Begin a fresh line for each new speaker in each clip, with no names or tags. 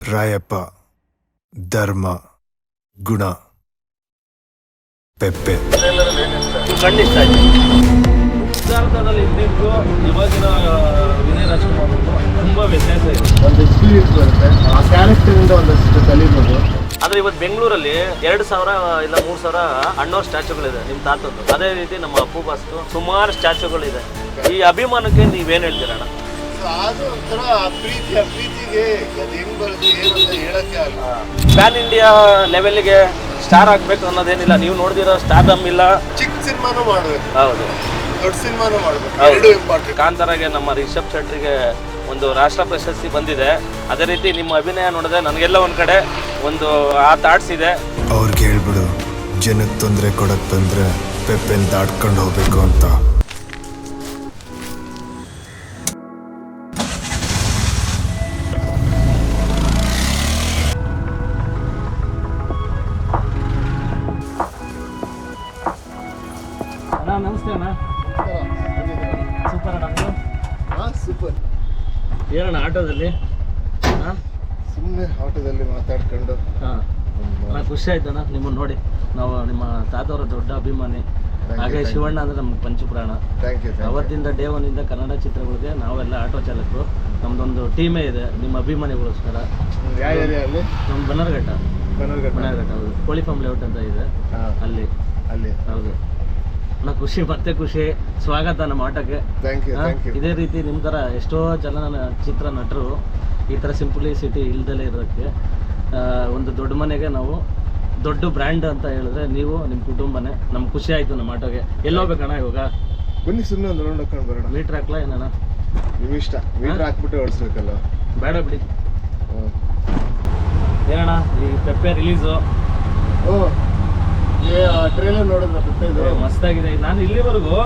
ರಾಯಪ್ಪ, ಧರ್ಮ, ಗುಣ, ಪೆಪ್ಪೆ.
ಖಂಡಿತ ಸಿದ್ಧಾರ್ಥದಲ್ಲಿ ಇದ್ದಿದ್ದು ಇವಾಗಿನ ವಿನಯ್ ರಾಜ್ಕುಮಾರ್ ತುಂಬಾ ವ್ಯತ್ಯಾಸ ಇದೆ.
ಒಂದು ಎಕ್ಸ್ಪೀರಿಯನ್ಸ್ ಬರುತ್ತೆ, ಆ ಕ್ಯಾರೆಕ್ಟರಿಂದ ಒಂದಷ್ಟು ಕಲಿಬೋದು.
ಆದ್ರೆ ಇವತ್ತು ಬೆಂಗಳೂರಲ್ಲಿ 2,000 ಇಲ್ಲ 3,000 ಅಣ್ಣವ್ರ ಸ್ಟ್ಯಾಚುಗಳಿದೆ ನಿಮ್ಮ ತಾತದ್ದು. ಅದೇ ರೀತಿ ನಮ್ಮ ಅಪ್ಪು ಬಾಸ್ತು ಸುಮಾರು ಸ್ಟ್ಯಾಚುಗಳಿದೆ. ಈ ಅಭಿಮಾನಕ್ಕೆ ನೀವೇನು ಹೇಳ್ತೀರಣ್ಣ?
ಅದು ಒಂಥರ ಪ್ರೀತಿಗೆ ಅದು ಹೆಂಗ್ ಬರುತ್ತೆ ಏನು ಅಂತ ಹೇಳಕ್ಕೆ ಆಗಲ್ಲ.
ಪ್ಯಾನ್ ಇಂಡಿಯಾ ಲೆವೆಲ್ಗೆ ಸ್ಟಾರ್ ಆಗ್ಬೇಕು ಅನ್ನೋದೇನಿಲ್ಲ. ನೀವು ನೋಡಿದಿರೋ ಸ್ಟಾರ್ಡಮ್ ಇಲ್ಲ.
ಚಿಕ್ಕ ಸಿನಿಮಾನು ಮಾಡಬೇಕು,
ಹೌದು,
ದೊಡ್ಡ ಸಿನಿಮಾನು ಮಾಡಬೇಕು,
ಹೌದು.
ಎರಡು ಇಂಪಾರ್ಟೆಂಟ್.
ಕಾಂತಾರಾಗೆ ನಮ್ಮ ರಿಷಬ್ ಶೆಟ್ಟಿಗೆ ಒಂದು ರಾಷ್ಟ್ರ ಪ್ರಶಸ್ತಿ ಬಂದಿದೆ. ಅದೇ ರೀತಿ ನಿಮ್ಮ ಅಭಿನಯ ನೋಡಿದ್ರೆ ನನಗೆಲ್ಲ ಒಂದು ಕಡೆ ಒಂದು ಆ ಥಾಟ್ಸ್ ಇದೆ.
ಅವ್ರಿಗೆ ಹೇಳ್ಬಿಡು, ಜನಕ್ಕೆ ತೊಂದರೆ ಕೊಡಕ್ ಬಂದ್ರೆ ಪೆಪ್ಪೆನ್ ದಾಟ್ಕೊಂಡು ಹೋಗ್ಬೇಕು ಅಂತ.
ಅಣ್ಣ ನಮಸ್ತೆ ಅಣ್ಣ. ಸೂಪರ್ ಅಣ್ಣ.
ಸೂಪರ್.
ಏನಣ್ಣ ಆಟೋದಲ್ಲಿ? ಹಾಂ,
ಸುಮ್ಮನೆ ಆಟೋದಲ್ಲಿ ಮಾತಾಡ್ಕೊಂಡು.
ಹಾಂ, ನನಗೆ ಖುಷಿ ಆಯ್ತಣ್ಣ ನಿಮ್ಮನ್ನು ನೋಡಿ. ನಾವು ನಿಮ್ಮ ತಾತವರ ದೊಡ್ಡ ಅಭಿಮಾನಿ. ಹಾಗೆ ಶಿವಣ್ಣ ಅಂದರೆ ನಮ್ಗೆ ಪಂಚಪ್ರಾಣ.
Thank you.
ಅವತ್ತಿಂದ ಡೇ ಒನ್ನಿಂದ ಕನ್ನಡ ಚಿತ್ರಗಳಿಗೆ ನಾವೆಲ್ಲ ಆಟೋ ಚಾಲಕರು. ನಮ್ಮದೊಂದು ಟೀಮೇ ಇದೆ ನಿಮ್ಮ ಅಭಿಮಾನಿಗೋಸ್ಕರ.
ಯಾವ ಏರಿಯಲ್ಲಿ?
ನಮ್ಮ ಬನ್ನರ್ಘಟ್ಟ.
ಬನ್ನರ್ಘಟ್ಟ.
ಹೌದು, ಕೋಳಿ ಫಾರ್ಮ್ ಲೇಔಟ್ ಅಂತ ಇದೆ ಅಲ್ಲಿ. ಹೌದು ನಾ ಖುಷಿ, ಮತ್ತೆ ಖುಷಿ. ಸ್ವಾಗತ ನಮ್ಮ ಆಟೋಕ್ಕೆ.
Thank you.
ಇದೇ ರೀತಿ ನಿಮ್ಮ ಥರ ಎಷ್ಟೋ ಚಲನಚಿತ್ರ ನಟರು ಈ ಥರ ಸಿಂಪ್ಲಿಸಿಟಿ ಇಲ್ದಲೇ ಇರೋಕ್ಕೆ ಒಂದು ದೊಡ್ಡ ಮನೆಗೆ ನಾವು ದೊಡ್ಡ ಬ್ರ್ಯಾಂಡ್ ಅಂತ ಹೇಳಿದ್ರೆ ನೀವು ನಿಮ್ಮ ಕುಟುಂಬನೇ. ನಮ್ಗೆ ಖುಷಿ ಆಯಿತು ನಮ್ಮ ಆಟೋಗೆ. ಎಲ್ಲೋಗ್ಬೇಕಣ್ಣ ಇವಾಗ?
ಬನ್ನಿ ಸುಮ್ಮನೆ ಒಂದು ರೌಂಡ್ ಹಾಕೊಂಡು ಬರೋಣ.
ಮೀಟ್ರ್ ಹಾಕ್ಲಾ ಏನಣ್ಣ?
ನಿಮ್ಮ ಇಷ್ಟ. ಮೀಟ್ರ್ ಹಾಕ್ಬಿಟ್ಟು ಓಡಿಸ್ಬೇಕಲ್ಲ.
ಬೇಡ ಬಿಡಿ. ಏನಣ್ಣ ಈ ಪೆಪ್ಪೆ ರಿಲೀಸು?
ಓ, ಟ್ರೇಲರ್ ನೋಡಿದ್ರ ಪೆಪ್ಪೆದು?
ಮಸ್ತಾಗಿದೆ. ನಾನು ಇಲ್ಲಿವರೆಗೂ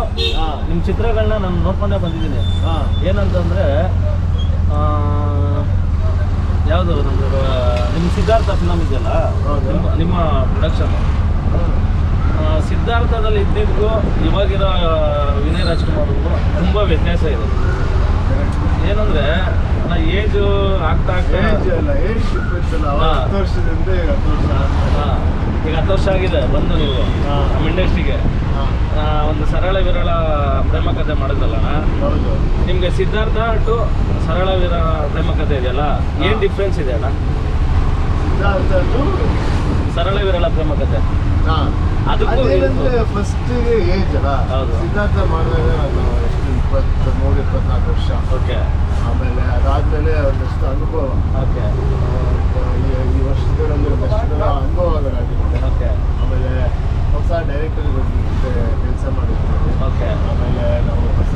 ನಿಮ್ಮ ಚಿತ್ರಗಳನ್ನ ನಾನು ನೋಡ್ಕೊಂಡೇ ಬಂದಿದ್ದೀನಿ. ಏನಂತಂದರೆ ಯಾವುದು ನಮ್ಮದು ನಿಮ್ಮ ಸಿದ್ಧಾರ್ಥ ಫಿಲಮ್ ಇದೆಯಲ್ಲ, ನಿಮ್ಮ ಪ್ರೊಡಕ್ಷನ್. ಸಿದ್ಧಾರ್ಥದಲ್ಲಿ ಇದ್ದಿದ್ದು ಇವಾಗಿರೋ ವಿನಯ್ ರಾಜ್ಕುಮಾರ್ಗೂ ತುಂಬ ವ್ಯತ್ಯಾಸ ಇದೆ. ಏನಂದರೆ ಏಜು ಆಗ್ತಾ
ಏಜ್ ಡಿಫ್ರೆನ್ಸ್ ಅಲ್ಲ. 10 ವರ್ಷದಿಂದ ಈಗ 10 ವರ್ಷ.
ಈಗ 10 ವರ್ಷ ಆಗಿದೆ ಬಂದು ನೀವು ನಮ್ಮ ಇಂಡಸ್ಟ್ರಿಗೆ. ಒಂದು ಸರಳ ವಿರಳ ಪ್ರೇಮ ಕಥೆ ಮಾಡಿದ್ರಲ್ಲ,
ಹೌದು.
ನಿಮಗೆ ಸಿದ್ಧಾರ್ಥ ಟು ಸರಳ ವಿರಳ ಪ್ರೇಮ ಕಥೆ ಇದೆಯಲ್ಲ, ಏನು ಡಿಫ್ರೆನ್ಸ್ ಇದೆ ಅಣ್ಣ?
ಸಿದ್ಧಾರ್ಥ
ಸರಳ ವಿರಳ ಪ್ರೇಮ ಕಥೆ ಅದಕ್ಕೂ
ಅದೇನಂದ್ರೆ ಫಸ್ಟಿಗೆ ಏಜ್ ಅಲ್ಲ.
ಹೌದು.
ಸಿದ್ಧಾರ್ಥ ಮಾಡಿದಾಗ ನಾನು ಎಷ್ಟು 23-24 ವರ್ಷ.
ಓಕೆ.
ಆಮೇಲೆ ಅದಾದ್ಮೇಲೆ ಒಂದಷ್ಟು ಅನುಭವ.
ಓಕೆ.
ಈ ವರ್ಷಗಳಲ್ಲಿ ಒಂದಷ್ಟು ಅನುಭವಗಳಾಗಿರುತ್ತೆ.
ಓಕೆ.
ಆಮೇಲೆ ಹೊಸ ಡೈರೆಕ್ಟರ್ ಜೊತೆ ಕೆಲಸ ಮಾಡಿರ್ತೀವಿ.
ಓಕೆ.
ಆಮೇಲೆ ನಾವು ಹೊಸ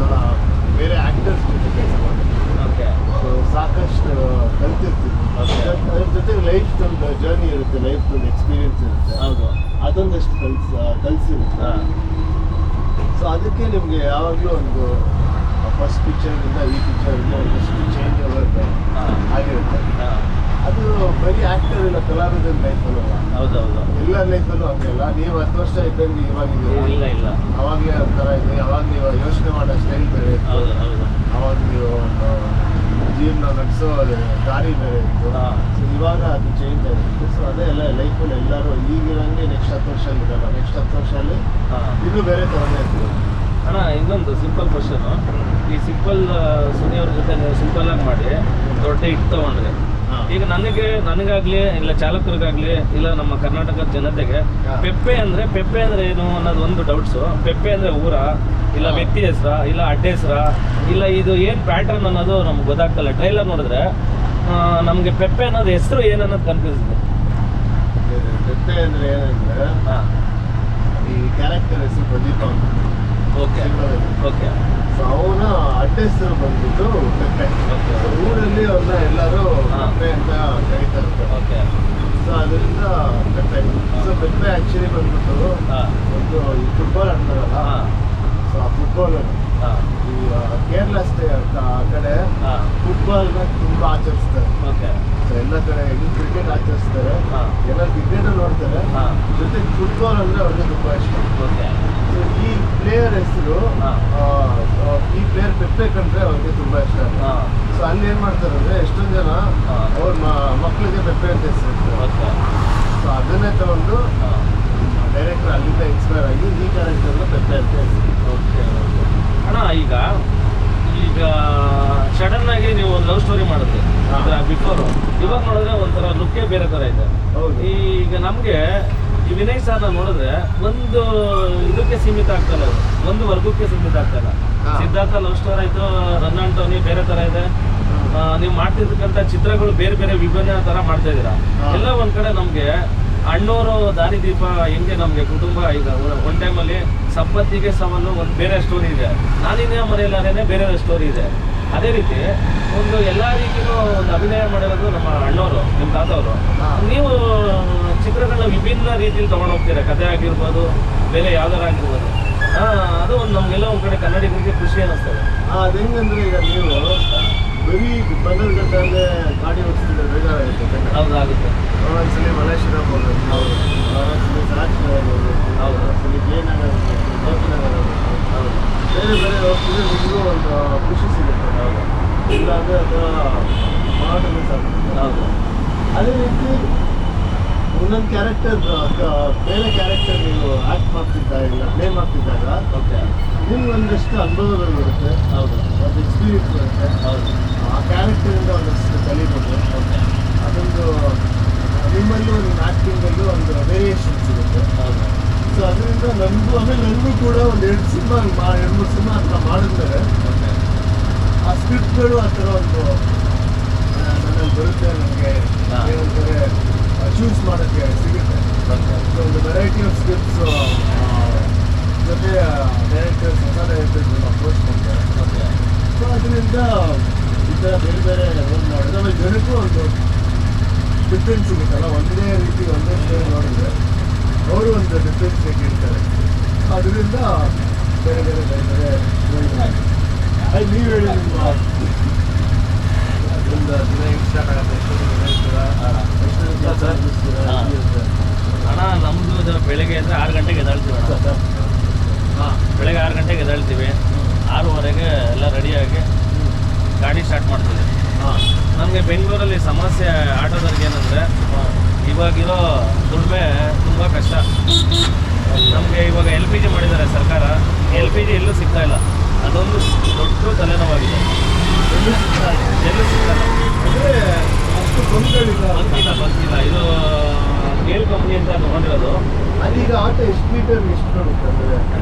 ಬೇರೆ ಆ್ಯಕ್ಟರ್ಸ್ ಜೊತೆ ಕೆಲಸ ಮಾಡಿರ್ತೀವಿ.
ಓಕೆ.
ಸೊ ಸಾಕಷ್ಟು ಕಲ್ತಿರ್ತೀವಿ. ಅದ್ರ ಜೊತೆಗೆ ಲೈಫ್ ಒಂದು ಜರ್ನಿ ಇರುತ್ತೆ, ಲೈಫ್ ಒಂದು ಎಕ್ಸ್ಪೀರಿಯನ್ಸ್ ಇರುತ್ತೆ.
ಹೌದು.
ಅದೊಂದಷ್ಟು ಕಲಿಸಿರುತ್ತೆ. ಸೊ ಅದಕ್ಕೆ ನಿಮಗೆ ಯಾವಾಗಲೂ ಒಂದು ಫಸ್ಟ್ ಪಿಕ್ಚರ್ನಿಂದ ಈ ಪಿಕ್ಚರ್ಗೆ ಒಂದಷ್ಟು ಚೇಂಜ್ ಓವರ್ ಆಗಿರುತ್ತೆ. ಅದು ಬರೀ ಆ್ಯಕ್ಟರ್ ಇಲ್ಲ, ಕಲಾವಿದರ ಲೈಫಲ್ಲೂ ಅಲ್ಲ.
ಹೌದೌದು.
ಎಲ್ಲ ಲೈಫಲ್ಲೂ ಹಂಗೆಲ್ಲ. ನೀವು 10 ವರ್ಷ ಇದ್ದಂಗೆ ಇವಾಗಿದ್ದೀರ
ಇಲ್ಲ.
ಅವಾಗಲೇ ಒಂಥರ ಇದೆ. ಅವಾಗ ನೀವು ಯೋಚನೆ ಮಾಡೋ ಸ್ಟೈಲ್ ಬೇರೆ ಇತ್ತು.
ಹೌದು.
ಅವಾಗ ನೀವು ಒಂದು ಜೀವನ ನಡೆಸೋ ದಾರಿ ಬೇರೆ ಇತ್ತು. ಸೊ ಇವಾಗ ಅದು ಚೇಂಜ್ ಆಗಿರುತ್ತೆ. ಸೊ ಅದೇ ಎಲ್ಲ ಲೈಫಲ್ಲಿ ಎಲ್ಲರೂ ಈಗಿರಂಗೆ ನೆಕ್ಸ್ಟ್ 10 ವರ್ಷ ಇರಲ್ಲ. ನೆಕ್ಸ್ಟ್ 10 ವರ್ಷದಲ್ಲಿ ಇನ್ನೂ ಬೇರೆ ಥರನೇ ಇರ್ತೀವಿ.
ಅಣ್ಣ ಇನ್ನೊಂದು ಸಿಂಪಲ್ ಕ್ವಶನು. ಈ ಸಿಂಪಲ್ ಸುನಿಯವ್ರ ಜೊತೆ ನೀವು ಸಿಂಪಲ್ಲಾಗಿ ಮಾಡಿ ದೊಡ್ಡ ಹಿಟ್ ತೊಗೊಂಡ್ರೆ, ಈಗ ನನಗಾಗಲಿ ಇಲ್ಲ ಚಾಲಕರಿಗಾಗಲಿ ಇಲ್ಲ ನಮ್ಮ ಕರ್ನಾಟಕದ ಜನತೆಗೆ ಪೆಪ್ಪೆ ಅಂದರೆ ಏನು ಅನ್ನೋದು ಒಂದು ಡೌಟ್ಸು. ಪೆಪ್ಪೆ ಅಂದರೆ ಊರ ಇಲ್ಲ ವ್ಯಕ್ತಿ ಹೆಸರಾ ಇಲ್ಲ ಅಡ್ಡೆ ಹೆಸರಾ ಇಲ್ಲ ಇದು ಏನು ಪ್ಯಾಟರ್ನ್ ಅನ್ನೋದು ನಮ್ಗೆ ಗೊತ್ತಾಗ್ತಲ್ಲ. ಟ್ರೈಲರ್ ನೋಡಿದ್ರೆ ನಮಗೆ ಪೆಪ್ಪೆ ಅನ್ನೋದು ಹೆಸರು ಏನನ್ನೋದು ಕನ್ಫ್ಯೂಸ್ ಇದೆ.
ಪೆಪ್ಪೆ ಅಂದರೆ ಏನಂದರೆ ಈ ಕ್ಯಾರೆಕ್ಟರ್ ಹೆಸರು ಪ್ರದೀಪ ಅಂತ.
ಓಕೆ. ಓಕೆ.
ಸೊ ಅವನ ಅಡ್ಡ ಹೆಸರು ಬಂದ್ಬಿಟ್ಟು ಪೆಪ್ಪೆ. ಊರಲ್ಲಿ ಅವ್ರನ್ನ ಎಲ್ಲರೂ ಪೆಪ್ಪೆ ಅಂತ ಕರೀತಾರೆ.
ಓಕೆ.
ಸೊ ಅದರಿಂದ ಪೆಪ್ಪೆ. ಸೊ ಪೆಪ್ಪೆ ಆ್ಯಕ್ಚುಲಿ ಬಂದ್ಬಿಟ್ಟು ಒಂದು ಈ ಫುಟ್ಬಾಲ್ ಆಡ್ತಾರಲ್ಲ, ಸೊ ಆ ಫುಟ್ಬಾಲ್ ಈ ಕೇರಳ ಆ ಕಡೆ ಫುಟ್ಬಾಲ್ನ ತುಂಬ ಆಚರಿಸ್ತಾರೆ.
ಓಕೆ.
ಸೊ ಎಲ್ಲ ಕಡೆ ಹೆಂಗೆ ಕ್ರಿಕೆಟ್ ಆಚರಿಸ್ತಾರೆ, ಎಲ್ಲ ಕ್ರಿಕೆಟ್ ನೋಡ್ತಾರೆ, ಜೊತೆಗೆ ಫುಟ್ಬಾಲ್ ಅಂದರೆ ಅವ್ರಿಗೆ ತುಂಬ ಇಷ್ಟ.
ಓಕೆ.
ಸೊ ಈ ಪ್ಲೇಯರ್ ಹೆಸರು
ಹಾ.
ಈ ಪ್ಲೇಯರ್ ಪೆಪ್ಪೆ ಕಂಡ್ರೆ ಅವ್ರಿಗೆ ತುಂಬಾ ಇಷ್ಟ ಆಗುತ್ತೆ.
ಹಾ.
ಸೊ ಅಲ್ಲಿ ಏನ್ ಮಾಡ್ತಾರೆ ಅಂದ್ರೆ ಎಷ್ಟೊಂದು ಜನ
ಹಾ.
ಅವ್ರ ಮಕ್ಕಳಿಗೆ ಪೆಪ್ಪೆ ಅಂತ ಹೆಸರಿರ್ತಾರೆ.
ಓಕೆ.
ಸೊ ಅದನ್ನೇ ತಗೊಂಡು
ಹಾ.
ಡೈರೆಕ್ಟರ್ ಅಲ್ಲಿಂದ ಇನ್ಸ್ಪೈರ್ ಆಗಿ ಈ ಕ್ಯಾರೆಕ್ಟರ್ನ ಪೆಪ್ಪೆ ಅಂತ ಹೆಸರು.
Okay okay. ಅಣ್ಣ ಈಗ ಸಡನ್ ಆಗಿ ನೀವು ಒಂದು ಲವ್ ಸ್ಟೋರಿ ಮಾಡಿದ್ರಿ ಅದರ ಬಿಫೋರು, ಇವಾಗ ನೋಡಿದ್ರೆ ಒಂಥರ ಲುಕ್ಕೇ ಬೇರೆ ಥರ ಇದೆ.
ಹೌದು.
ಈಗ ನಮಗೆ ಈ ವಿನಯ್ ಸರ್ನ ನೋಡಿದ್ರೆ ಒಂದು ಇದಕ್ಕೆ ಸೀಮಿತ ಆಗ್ತಲ್ಲ, ಅದು ಒಂದು ವರ್ಗಕ್ಕೆ ಸೀಮಿತ ಆಗ್ತಲ್ಲ.
ಹಾ.
ಸಿದ್ಧಾರ್ಥ ಲವ್ ಸ್ಟೋರಿ ಆಯಿತು, ರನ್ ಅಂಡ್ ಟೋನಿ ಬೇರೆ ಥರ ಇದೆ. ನೀವು ಮಾಡ್ತಿರ್ತಕ್ಕಂಥ ಚಿತ್ರಗಳು ಬೇರೆ ಬೇರೆ ವಿಭಿನ್ನ ಥರ ಮಾಡ್ತಾ ಇದ್ದೀರಾ.
ಹಾ.
ಎಲ್ಲ ಒಂದು ಕಡೆ ನಮಗೆ ಅಣ್ಣೋರು ದಾರಿದೀಪ ಹೆಂಗೆ ನಮಗೆ ಕುಟುಂಬ ಈಗ ಒಂದು ಟೈಮಲ್ಲಿ ಸಂಪತ್ತಿಗೆ ಸವನ್ನು ಒಂದು ಬೇರೆ ಸ್ಟೋರಿ ಇದೆ, ನಾನಿನ್ನೇ ಮರೆಯಲಾರೇನೆ ಬೇರೆ ಸ್ಟೋರಿ ಇದೆ. ಅದೇ ರೀತಿ ಒಂದು ಎಲ್ಲ ರೀತಿಯೂ ಒಂದು ಅಭಿನಯ ಮಾಡಿರೋದು ನಮ್ಮ ಅಣ್ಣವರು, ನಿಮ್ಮ ತಾತವರು.
ಹಾ.
ನೀವು ಚಿತ್ರಗಳನ್ನ ವಿಭಿನ್ನ ರೀತಿಯಲ್ಲಿ ತೊಗೊಂಡು ಹೋಗ್ತೀರಾ, ಕಥೆ ಆಗಿರ್ಬೋದು, ಬೇರೆ ಯಾವ್ದಾರ ಆಗಿರ್ಬೋದು. ಅದು ಒಂದು ನಮಗೆಲ್ಲ ಒಂದು ಕಡೆ ಕನ್ನಡಿಗರಿಗೆ ಖುಷಿ ಅನ್ನಿಸ್ತದೆ.
ಅದು ಹೆಂಗಂದ್ರೆ ಈಗ ನೀವು ಬರೀ ಬನ್ನರ್ಘಟ್ಟಲ್ಲೇ ಗಾಡಿ ಓಡಿಸ್ತಿದ್ರೆ ಬೇಜಾರಾಗುತ್ತೆ.
ಹೌದಾಗುತ್ತೆ.
ಒಂದ್ಸಲಿ ಮಲೇಶ್ವರ ಹೋಗ್ಬೇಕು,
ಹೌದು
ಒಂದ್ಸಲಿ ಸಾಕ್ಷಿ ಹೋಗ್ಬೇಕು,
ಹೌದು.
ಒಂದ್ಸಲಿ ಜಯನಗರ ಹೋಗ್ಬೇಕು, ಗೋಪಿನಗರ ಹೋಗ್ಬೇಕು.
ಹೌದು
ಬೇರೆ ಬೇರೆ ಹೋಗ್ತಿದ್ರೆ ನಿಮಗೂ ಒಂದು ಖುಷಿ ಸಿಗುತ್ತೆ.
ಹೌದು
ಇಲ್ಲಾಂದ್ರೆ ಅದರ ಮಾನೋಟನೆಸ್ ಆಗುತ್ತೆ.
ಹೌದು.
ಅದೇ ರೀತಿ ಒಂದೊಂದು ಕ್ಯಾರೆಕ್ಟರ್ ಬೇರೆ ಕ್ಯಾರೆಕ್ಟರ್ ನೀವು ಆಕ್ಟ್ ಮಾಡ್ತಿದ್ದಾಗ ಇಲ್ಲ ಪ್ಲೇ ಮಾಡ್ತಿದ್ದಾಗ
ಓಕೆ.
ನಿಮ್ಗೆ ಒಂದಷ್ಟು ಅನುಭವಗಳು ಬರುತ್ತೆ,
ಹೌದು
ಒಂದು ಎಕ್ಸ್ಪೀರಿಯನ್ಸ್ ಬರುತ್ತೆ.
ಹೌದು.
ಆ ಕ್ಯಾರೆಕ್ಟರಿಂದ ಒಂದಷ್ಟು ಕಲಿಬೋದು.
ಓಕೆ.
ಅದೊಂದು ನಿಮ್ಮಲ್ಲೂ ನಿಮ್ಮ ಆ್ಯಕ್ಟಿಂಗಲ್ಲೂ ಒಂದು ವೇರಿಯೇಷನ್ ಸಿಗುತ್ತೆ.
ಹೌದು.
ಸೊ ಅದರಿಂದ ನನಗೂ ಕೂಡ ಒಂದು 2-3 ಸಿನಿಮಾ ಅಂತ ಮಾಡಿದ್ಮೇಲೆ
ಓಕೆ.
ಆ ಸ್ಕ್ರಿಪ್ಟ್ಗಳು ಆ ಥರ ಒಂದು ನನ್ನಲ್ಲಿ ಬರುತ್ತೆ. ನನಗೆ
ಹಾ.
ಏನಂತಾರೆ ಚೂಸ್ ಮಾಡೋಕ್ಕೆ ಸಿಗುತ್ತೆ.
ಓಕೆ.
ಸೊ ಒಂದು ವೆರೈಟಿ ಆಫ್ ಸ್ಕ್ರಿಪ್ಟ್ಸ್ ಜೊತೆ ಡೈರೆಕ್ಟರ್ಸ್ ಹೊಸ ಡೈರೆಕ್ಟರ್ಸ್ ಅಪ್ರೋಚ್ ಮಾಡ್ತಾರೆ.
ಓಕೆ.
ಸೊ ಅದರಿಂದ ಈ ಥರ ಬೇರೆ ಬೇರೆ ರೋಲ್ ಮಾಡಿದ್ರೆ ಆಮೇಲೆ ಜನಕ್ಕೂ ಒಂದು ಡಿಫ್ರೆನ್ಸ್ ಸಿಗುತ್ತಲ್ಲ. ಒಂದೇ ರೀತಿ ಒಂದೇ ಸ್ಟೋರಿ ನೋಡಿದ್ರೆ ಅವರು ಒಂದು ಡಿಫ್ರೆನ್ಸ್ ಕೇಳ್ತಾರೆ. ಅದರಿಂದ ಬೇರೆ ಬೇರೆ ಬೇರೆ ಬೇರೆ ಅದು ನೀವು ಹೇಳಿ ನಿಮ್ಮ ಅದರಿಂದ ದಿನ ಹೆಂಗೆ ಸ್ಟಾರ್ಟ್ ಆಗುತ್ತೆ,
ಅಣ್ಣ ನಮ್ಮದು ಬೆಳಗ್ಗೆ ಅಂದರೆ 6 ಗಂಟೆಗೆ ಎದ್ದೇಳ್ತೀವಿ ಅಣ್ಣ. ಹಾಂ, ಬೆಳಗ್ಗೆ 6 ಗಂಟೆಗೆ ಎದ್ದೇಳ್ತೀವಿ. 6:30ಗೆ ಎಲ್ಲ ರೆಡಿಯಾಗಿ ಗಾಡಿ ಸ್ಟಾರ್ಟ್ ಮಾಡ್ತೀವಿ.
ಹಾಂ
ನಮಗೆ ಬೆಂಗಳೂರಲ್ಲಿ ಸಮಸ್ಯೆ ಆಟೋದವ್ರಿಗೆ ಏನಂದರೆ ಇವಾಗಿರೋ ದುಡಿಮೆ ತುಂಬ ಕಷ್ಟ. ನಮಗೆ ಇವಾಗ LPG ಮಾಡಿದ್ದಾರೆ ಸರ್ಕಾರ, LPG ಎಲ್ಲೂ ಸಿಗ್ತಾ ಇಲ್ಲ. ಅದೊಂದು ದೊಡ್ಡ ತಲೆನೋವಾಗಿದೆ. ಎಲ್ಲೂ ಸಿಗ್ತಾ ಇಲ್ಲ.
ಅಂದರೆ ಅಷ್ಟು ಕೊಂಡ್ಗಳಿಲ್ಲ.
ಬಂದಿಲ್ಲ. ಇದು ಗೇಲ್ ಕಂಪ್ನಿ ಅಂತ ತೊಗೊಂಡಿರೋದು.
ಅದೀಗ ಆಟೋ ಎಷ್ಟು ಲೀಟರ್ ಎಷ್ಟು ಬರುತ್ತೆ ಅಂದರೆ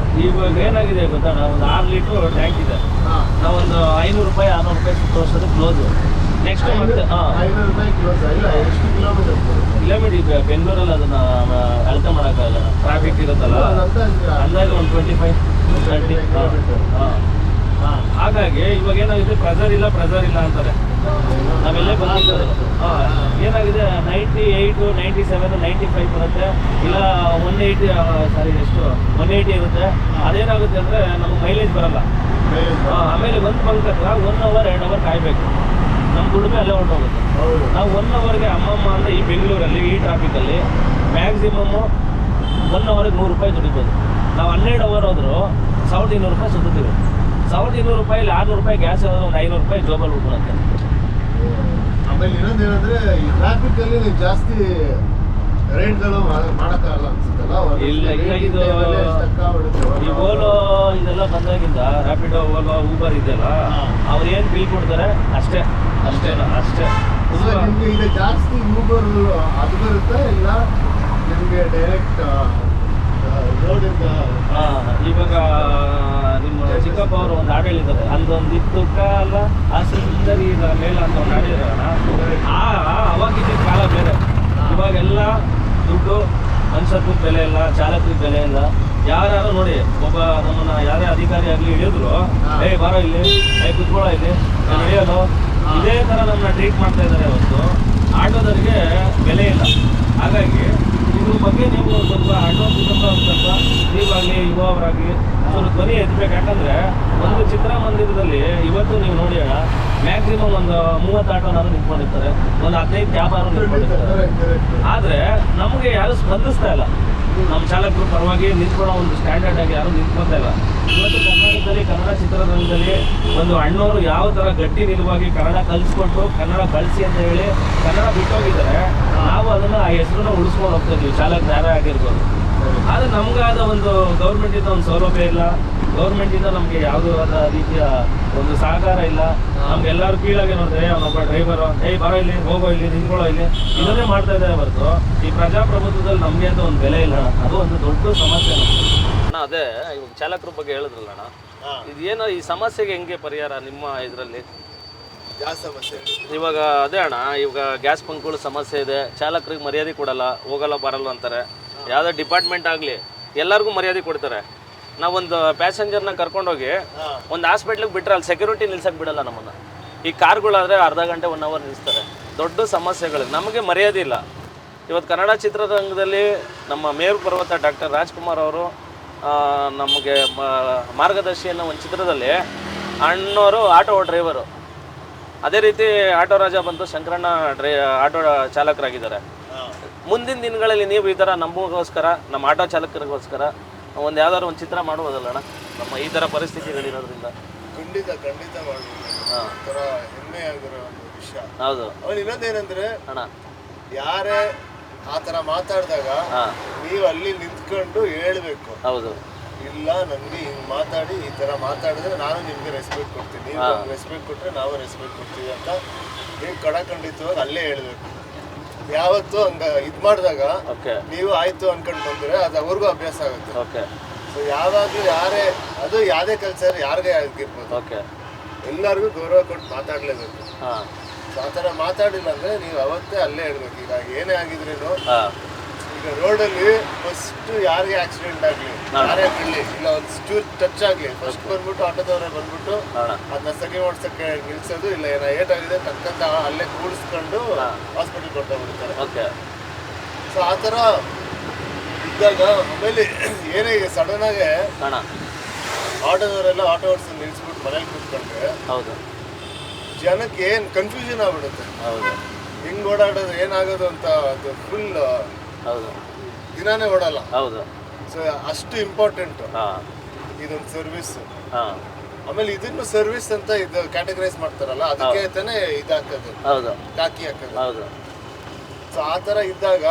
ಇವಾಗ ಏನಾಗಿದೆ ಗೊತ್ತಣ್ಣ, ಒಂದು 6 ಲೀಟ್ರ್ ಟ್ಯಾಂಕ್ ಇದೆ.
ಹಾಂ
ನಾವೊಂದು 500 ರೂಪಾಯಿ 600 ರೂಪಾಯಿ ಸುತ್ತು ವರ್ಷದ ಕ್ಲೋಸು. ನೆಕ್ಸ್ಟ್ ಮತ್ತೆ
₹500 ಕ್ಲೋಸ್ ಇಲ್ಲ. ಎಷ್ಟು ಕಿಲೋಮೀಟರ್
ಕಿಲೋಮೀಟರ್ ಬೆಂಗಳೂರಲ್ಲಿ ಅದನ್ನ ಅಳತೆ ಮಾಡೋಕ್ಕಾಗಲ್ಲ, ಟ್ರಾಫಿಕ್ ಇರುತ್ತಲ್ಲ. ಅಂದಾಜು ಒಂದು 25-30 ಹಾಗಾಗಿ ಇವಾಗ ಏನಾಗಿದೆ, ಪ್ರೆಸರ್ ಇಲ್ಲ ಅಂತಾರೆ. ನಾವೆಲ್ಲೇ ಬಂದಿದ್ದು ಏನಾಗಿದೆ 98, 97, 95 ಬರುತ್ತೆ, ಇಲ್ಲ 180 ಇರುತ್ತೆ. ಅದೇನಾಗುತ್ತೆ ಅಂದರೆ ನಮಗೆ ಮೈಲೇಜ್ ಬರಲ್ಲ. ಆಮೇಲೆ ಒಂದು ಬಂಕ್ ಹತ್ರ 1 ಅವರ್ 2 ಅವರ್ ಕಾಯಬೇಕು. ನಮ್ಮ ದುಡಿಮೆ ಅಲ್ಲೇ ಹೊರಟೋಗುತ್ತೆ. ನಾವು 1 ಅವರ್ಗೆ ಅಮ್ಮಮ್ಮ ಅಂದರೆ ಈ ಬೆಂಗಳೂರಲ್ಲಿ ಈ ಟ್ರಾಫಿಕಲ್ಲಿ ಮ್ಯಾಕ್ಸಿಮಮ್ಮು 1 ಅವರ್ಗೆ ₹100 ದುಡಿಬೋದು. ನಾವು 12 ಅವರ್ ಹೋದ್ರು ₹1200 ಸುತ್ತೀವಿ. ₹1200 ₹600 ಗ್ಯಾಸ್ ಒಂದು ₹500 ಜೋಬಲ್ಲಿ ಉಳ್ಕೊಳುತ್ತೆ.
ಆಮೇಲೆ ಇನ್ನೊಂದು ಏನಂದ್ರೆ ಈ ಟ್ರಾಫಿಕ್ ಅಲ್ಲಿ ನೀವು ಜಾಸ್ತಿ ರೇಟ್ಗಳು ಮಾಡೋಕ್ಕಾಗಲ್ಲ ಅನ್ಸುತ್ತಲ್ಲ.
ಇಲ್ಲ ಇದು ಈ ಓಲೋ ಇದೆಲ್ಲ ಬಂದಾಗಿಂದ ರ್ಯಾಪಿಡೋ, ಓಲೋ, ಊಬರ್ ಇದೆಲ್ಲ ಅವ್ರು ಏನು ಬಿಲ್ ಕೊಡ್ತಾರೆ ಅಷ್ಟೇ.
ನಿಮ್ಗೆ ಈಗ ಜಾಸ್ತಿ ಊಬರ್ ಅದು ಬರುತ್ತೆ, ಇಲ್ಲ ನಿಮ್ಗೆ ಡೈರೆಕ್ಟ್ ರೋಡಿಂದ.
ಇವಾಗ ನಿಮ್ಮ ಚಿಕ್ಕಪ್ಪ ಅವರು ಒಂದು ಹಾಡು ಹೇಳಿದ್ದಾರೆ, ಅಲ್ಲೊಂದಿತ್ತು ಕಾಲ ಆ ಸುಂದರಿ ಮೇಲ ಅಂತ ಒಂದು ಹಾಡಿದಾರಣ. ಅವಾಗಿದ್ದ ಕಾಲ ಬೇರೆ. ಇವಾಗೆಲ್ಲ ದುಡ್ಡು, ಮನುಷ್ಯತ್ವದ ಬೆಲೆ ಇಲ್ಲ, ಚಾಲಕರಿಗೆ ಬೆಲೆ ಇಲ್ಲ. ಯಾರು ನೋಡಿ, ಒಬ್ಬ ನಮ್ಮನ್ನ ಯಾರೇ ಅಧಿಕಾರಿ ಆಗಲಿ ಹಿಡಿದ್ರು, ಬಾರೋ ಇಲ್ಲಿ, ಕುತ್ಕೊಳ್ಳೋ ಇಲ್ಲಿ, ನಡೆಯೋದು, ಇದೇ ಥರ ನಮ್ಮನ್ನ ಟ್ರೀಟ್ ಮಾಡ್ತಾ ಇದ್ದಾರೆ. ಇವತ್ತು ಆಟೋದವರಿಗೆ ಬೆಲೆ ಇಲ್ಲ. ಹಾಗಾಗಿ ಇದ್ರ ಬಗ್ಗೆ ನೀವು ಸ್ವಲ್ಪ ಆಟೋ ಕುಟುಂಬ ಸ್ವಲ್ಪ ನೀವಾಗಲಿ ಯುವವರಾಗಲಿ ಸ್ವಲ್ಪ ಧ್ವನಿ ಎತ್ತಬೇಕು. ಯಾಕಂದರೆ ಒಂದು ಚಿತ್ರಮಂದಿರದಲ್ಲಿ ಇವತ್ತು ನೀವು ನೋಡಿ ಅಣ್ಣ, ಮ್ಯಾಕ್ಸಿಮಮ್ ಒಂದು 30 ಆಟೋನಾದ್ರು ನಿಂತ್ಕೊಂಡಿರ್ತಾರೆ, ಒಂದು 15 ಕ್ಯಾಬ್ ನಿಂತ್ಕೊಂಡಿರ್ತಾರೆ. ಆದರೆ ನಮಗೆ ಯಾರು ಸ್ಪಂದಿಸ್ತಾ ಇಲ್ಲ. ನಮ್ಮ ಚಾಲಕರು ಪರವಾಗಿ ನಿಂತ್ಕೊಳ್ಳೋ ಒಂದು ಸ್ಟ್ಯಾಂಡರ್ಡ್ ಆಗಿ ಯಾರು ನಿಂತ್ಕೊತಾ ಇಲ್ಲ. ಇವತ್ತು ಕರ್ನಾಟಕದಲ್ಲಿ ಕನ್ನಡ ಚಿತ್ರರಂಗದಲ್ಲಿ ಒಂದು ಅಣ್ಣವರು ಯಾವ ಥರ ಗಟ್ಟಿ ನಿಲುವಾಗಿ ಕನ್ನಡ ಕಲಿಸ್ಕೊಟ್ಟು ಕನ್ನಡ ಬಳಸಿ ಅಂತ ಹೇಳಿ ಕನ್ನಡ ಬಿಟ್ಟೋಗಿದ್ದಾರೆ. ನಾವು ಅದನ್ನು ಆ ಹೆಸರನ್ನ ಉಳಿಸ್ಕೊಂಡು ಹೋಗ್ತಾ ಇದ್ದೀವಿ, ಚಾಲಕರು ಯಾರೇ ಆಗಿರ್ಬೋದು. ಆದರೆ ನಮಗಾದ ಒಂದು ಗೌರ್ಮೆಂಟಿಂದ ಒಂದು ಸೌಲಭ್ಯ ಇಲ್ಲ, ಗೌರ್ಮೆಂಟಿಂದ ನಮಗೆ ಯಾವುದೇ ರೀತಿಯ ಒಂದು ಸಹಕಾರ ಇಲ್ಲ. ನಮ್ಗೆಲ್ಲರೂ ಕೀಳಾಗೆ ನೋಡಿದ್ರೆ ಅವನೊಬ್ಬ ಡ್ರೈವರು ಬರೋ ಇಲ್ಲಿ, ಹೋಗೋ ಇಲ್ಲಿ, ನಿಂತ್ಕೊಳ್ಳೋ ಇಲ್ಲಿ, ಇದನ್ನೇ ಮಾಡ್ತಾ ಇದ್ದಾರೆ ಹೊರತು ಈ ಪ್ರಜಾಪ್ರಭುತ್ವದಲ್ಲಿ ನಮಗೆ ಅಂತ ಒಂದು ಬೆಲೆ ಇಲ್ಲ. ಅದು ಒಂದು ದೊಡ್ಡ ಸಮಸ್ಯೆ ಅಣ್ಣ. ಅದೇ ಇವಾಗ ಚಾಲಕರ ಬಗ್ಗೆ ಹೇಳಿದ್ರಲ್ಲ ಅಣ್ಣ, ಇದೇನೋ ಈ ಸಮಸ್ಯೆಗೆ ಹೆಂಗೆ ಪರಿಹಾರ ನಿಮ್ಮ ಇದರಲ್ಲಿ?
ಯಾವ ಸಮಸ್ಯೆ?
ಇವಾಗ ಅದೇ ಅಣ್ಣ, ಇವಾಗ ಗ್ಯಾಸ್ ಬಂಕ್ಗಳು ಸಮಸ್ಯೆ ಇದೆ, ಚಾಲಕರಿಗೆ ಮರ್ಯಾದೆ ಕೊಡಲ್ಲ, ಹೋಗಲ್ಲ ಬರಲ್ಲ ಅಂತಾರೆ. ಯಾವುದೇ ಡಿಪಾರ್ಟ್ಮೆಂಟ್ ಆಗಲಿ ಎಲ್ಲರಿಗೂ ಮರ್ಯಾದೆ ಕೊಡ್ತಾರೆ. ನಾವೊಂದು ಪ್ಯಾಸೆಂಜರ್ನ ಕರ್ಕೊಂಡೋಗಿ ಒಂದು ಹಾಸ್ಪಿಟ್ಲಿಗೆ ಬಿಟ್ಟರೆ ಅಲ್ಲಿ ಸೆಕ್ಯೂರಿಟಿ ನಿಲ್ಸಕ್ಕೆ ಬಿಡಲ್ಲ ನಮ್ಮನ್ನು. ಈ ಕಾರ್ಗಳಾದರೆ ಅರ್ಧ ಗಂಟೆ 1 ಅವರ್ ನಿಲ್ಲಿಸ್ತಾರೆ. ದೊಡ್ಡ ಸಮಸ್ಯೆಗಳು, ನಮಗೆ ಮರ್ಯಾದೆ ಇಲ್ಲ. ಇವತ್ತು ಕನ್ನಡ ಚಿತ್ರರಂಗದಲ್ಲಿ ನಮ್ಮ ಮೇರು ಪರ್ವತ ಡಾಕ್ಟರ್ ರಾಜ್ಕುಮಾರ್ ಅವರು ನಮಗೆ ಮಾರ್ಗದರ್ಶಿ ಅನ್ನೋ ಒಂದು ಚಿತ್ರದಲ್ಲಿ ಅಣ್ಣವರು ಆಟೋ ಡ್ರೈವರು, ಅದೇ ರೀತಿ ಆಟೋ ರಾಜ ಬಂದು ಶಂಕರಣ್ಣ ಆಟೋ ಚಾಲಕರಾಗಿದ್ದಾರೆ. ಮುಂದಿನ ದಿನಗಳಲ್ಲಿ ನೀವು ಈ ಥರ ನಮಗೋಸ್ಕರ, ನಮ್ಮ ಆಟೋ ಚಾಲಕರಿಗೋಸ್ಕರ ಒಂದು ಯಾವ್ದಾದ್ರು ಒಂದು ಚಿತ್ರ ಮಾಡ್ಬೋದಲ್ಲ ಅಣ್ಣ, ನಮ್ಮ ಈ ಥರ ಪರಿಸ್ಥಿತಿಗಳಿರೋದ್ರಿಂದ?
ಖಂಡಿತ ಮಾಡ್ಬೋದು. ಒಂಥರ ಹೆಮ್ಮೆ ಆಗಿರೋ ಒಂದು ವಿಷಯ.
ಹೌದು.
ಅವನು ಇನ್ನೊಂದೇನಂದ್ರೆ
ಅಣ್ಣ,
ಯಾರೇ ಆ ಥರ ಮಾತಾಡಿದಾಗ ನೀವು ಅಲ್ಲಿ ನಿಂತ್ಕೊಂಡು ಹೇಳ್ಬೇಕು.
ಹೌದು.
ಇಲ್ಲ ನನ್ಗೆ ಹಿಂಗ್ ಮಾತಾಡಿ ಈ ತರ ಮಾತಾಡಿದ್ರೆ ನಾನು ನಿಮ್ಗೆ ರೆಸ್ಪೆಕ್ಟ್ ಕೊಡ್ತೀನಿ, ನೀವು ರೆಸ್ಪೆಕ್ಟ್ ಕೊಟ್ರೆ ನಾವು ರೆಸ್ಪೆಕ್ಟ್ ಕೊಡ್ತೀವಿ ಅಂತ ನೀವು ಖಂಡಿತವಾಗಿ ಅಲ್ಲೇ ಹೇಳ್ಬೇಕು. ಯಾವತ್ತು ಹಂಗ ಇದ್ ಮಾಡಿದಾಗ ನೀವು ಆಯ್ತು ಅನ್ಕೊಂಡ್ ಬಂದ್ರೆ ಅದು ಅವ್ರಿಗೂ ಅಭ್ಯಾಸ ಆಗುತ್ತೆ. ಸೊ ಯಾವಾಗ್ಲೂ ಯಾರೇ ಅದು ಯಾವ್ದೇ ಕೆಲಸ ಯಾರಿಗೇ ಆಗಿರ್ಬೋದು, ಎಲ್ಲರಿಗೂ ಗೌರವ ಕೊಟ್ಟು ಮಾತಾಡ್ಲೇಬೇಕು. ಸೊ ಆ ಥರ ಮಾತಾಡಿಲ್ಲ ಅಂದ್ರೆ ನೀವು ಅವತ್ತೇ ಅಲ್ಲೇ ಹೇಳ್ಬೇಕು. ಈಗ ಏನೇ ಆಗಿದ್ರೇನು, ಈಗ ರೋಡಲ್ಲಿ ಫಸ್ಟ್ ಯಾರಿಗೆ ಆಕ್ಸಿಡೆಂಟ್ ಆಗಲಿ, ಯಾರೇ ಬಿಡಲಿ, ಇಲ್ಲ ಒಂದು ಚೂರ್ ಟಚ್ ಆಗಲಿ, ಫಸ್ಟ್ ಬಂದ್ಬಿಟ್ಟು ಆಟೋದವರೇ ಬಂದ್ಬಿಟ್ಟು ಅದನ್ನ ಸಗಿ ಓಡಿಸಕ್ಕೆ ನಿಲ್ಸೋದು, ಇಲ್ಲ ಏನೋ ಏಟಾಗಿದೆ ತಕ್ಕಂತ ಅಲ್ಲೇ ಕೂಡಿಸ್ಕೊಂಡು ಹಾಸ್ಪಿಟಲ್ ಕೊಟ್ಟೋಗ್ಬಿಡ್ತಾರೆ. ಸೊ ಆ ಥರ ಇದ್ದಾಗ ಆಮೇಲೆ ಏನೇ ಸಡನ್ ಆಗಿ ಆಟೋದವರೆಲ್ಲ ಆಟೋ ಓಡಿಸಿ ನಿಲ್ಸ್ಬಿಟ್ಟು ಮನೇಲಿ ಕೂತ್ಕೊಂಡ್ರೆ ಜನಕ್ಕೆ ಏನ್ ಕನ್ಫ್ಯೂಷನ್ ಆಗ್ಬಿಡುತ್ತೆ. ಹಿಂಗ್ ಓಡಾಡೋದು ಏನಾಗೋದು ಅಂತ ಅದು ಫುಲ್ ದಿನಾನೇ ಓಡಲ್ಲ. ಸೊ ಅಷ್ಟು ಇಂಪಾರ್ಟೆಂಟ್ ಇದೊಂದು ಸರ್ವಿಸ್. ಆಮೇಲೆ ಇದನ್ನು ಸರ್ವಿಸ್ ಅಂತ ಇದು ಕ್ಯಾಟಗರೈಸ್ ಮಾಡ್ತಾರಲ್ಲ, ಅದಕ್ಕೆ ತಾನೇ ಇದಾಕೋದು, ಟಾಕಿ ಹಾಕೋದು. ಸೊ ಆ ಥರ ಇದ್ದಾಗ